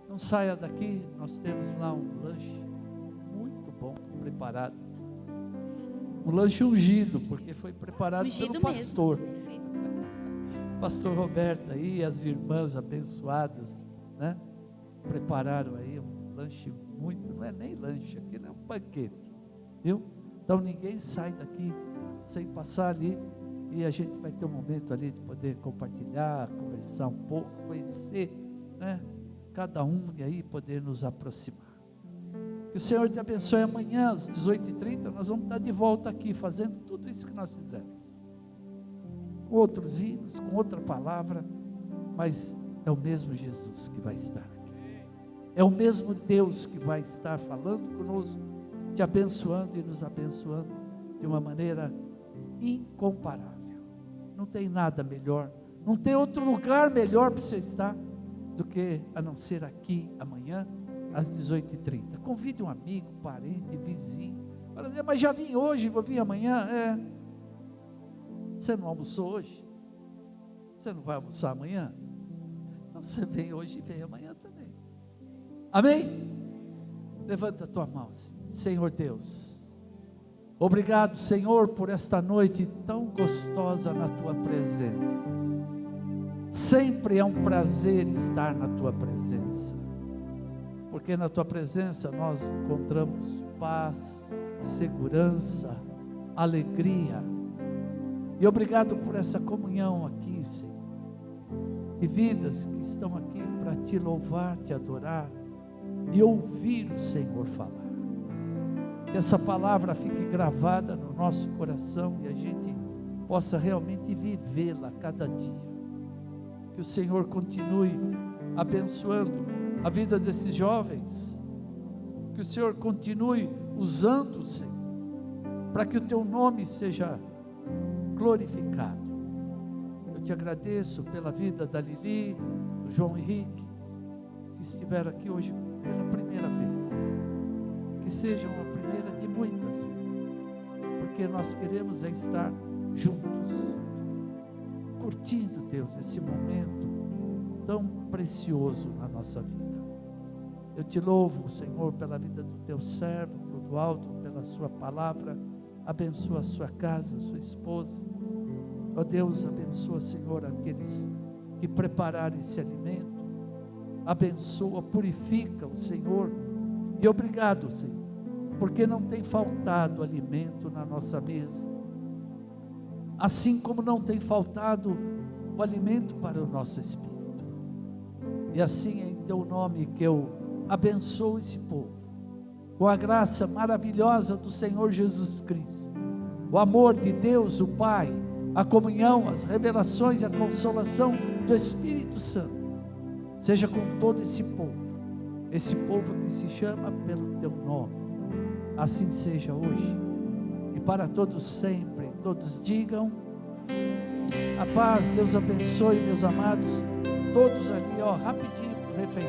Não saia daqui, nós temos lá um lanche muito bom, preparado. Um lanche ungido, porque foi preparado Ungido pelo pastor. mesmo. Feito. Pastor Roberto aí, as irmãs abençoadas, né? Prepararam aí um lanche muito, não é nem lanche, aqui não é um banquete, viu? Então ninguém sai daqui sem passar ali, e a gente vai ter um momento ali de poder compartilhar, conversar um pouco, conhecer, né? Cada um, e aí poder nos aproximar. Que o Senhor te abençoe. Amanhã às 18h30 nós vamos estar de volta aqui, fazendo tudo isso que nós fizemos, com outros hinos, com outra palavra, mas é o mesmo Jesus que vai estar aqui, é o mesmo Deus que vai estar falando conosco, te abençoando e nos abençoando de uma maneira incomparável. Não tem nada melhor, não tem outro lugar melhor para você estar do que a não ser aqui amanhã às 18h30. Convide um amigo, parente, vizinho. Fala, mas já vim hoje, vou vir amanhã. Você não almoçou hoje? Você não vai almoçar amanhã? Então você vem hoje e vem amanhã também. Amém? Levanta a tua mão. Senhor Deus, obrigado, Senhor, por esta noite tão gostosa na tua presença. Sempre é um prazer estar na tua presença, porque na tua presença nós encontramos paz, segurança, alegria. E obrigado por essa comunhão aqui, Senhor, de vidas que estão aqui para te louvar, te adorar e ouvir o Senhor falar. Que essa palavra fique gravada no nosso coração e a gente possa realmente vivê-la cada dia. Que o Senhor continue abençoando a vida desses jovens, que o Senhor continue usando, Senhor, para que o teu nome seja glorificado. Eu te agradeço pela vida da Lili, do João Henrique, que estiveram aqui hoje pela primeira vez, que sejam a primeira de muitas vezes, porque nós queremos estar juntos, curtindo, Deus, esse momento tão precioso na nossa vida. Eu te louvo, Senhor, pela vida do teu servo, Clodoaldo, pela sua palavra. Abençoa a sua casa, a sua esposa. Ó Deus, abençoa, Senhor, aqueles que prepararam esse alimento. Abençoa, purifica o Senhor. E obrigado, Senhor, porque não tem faltado alimento na nossa mesa, assim como não tem faltado o alimento para o nosso espírito. E assim é em teu nome que eu abençoo esse povo, com a graça maravilhosa do Senhor Jesus Cristo, o amor de Deus, o Pai, a comunhão, as revelações e a consolação do Espírito Santo, seja com todo esse povo que se chama pelo teu nome. Assim seja hoje e para todos sempre. Todos digam a paz. Deus abençoe, meus amados, todos ali, rapidinho, refeição.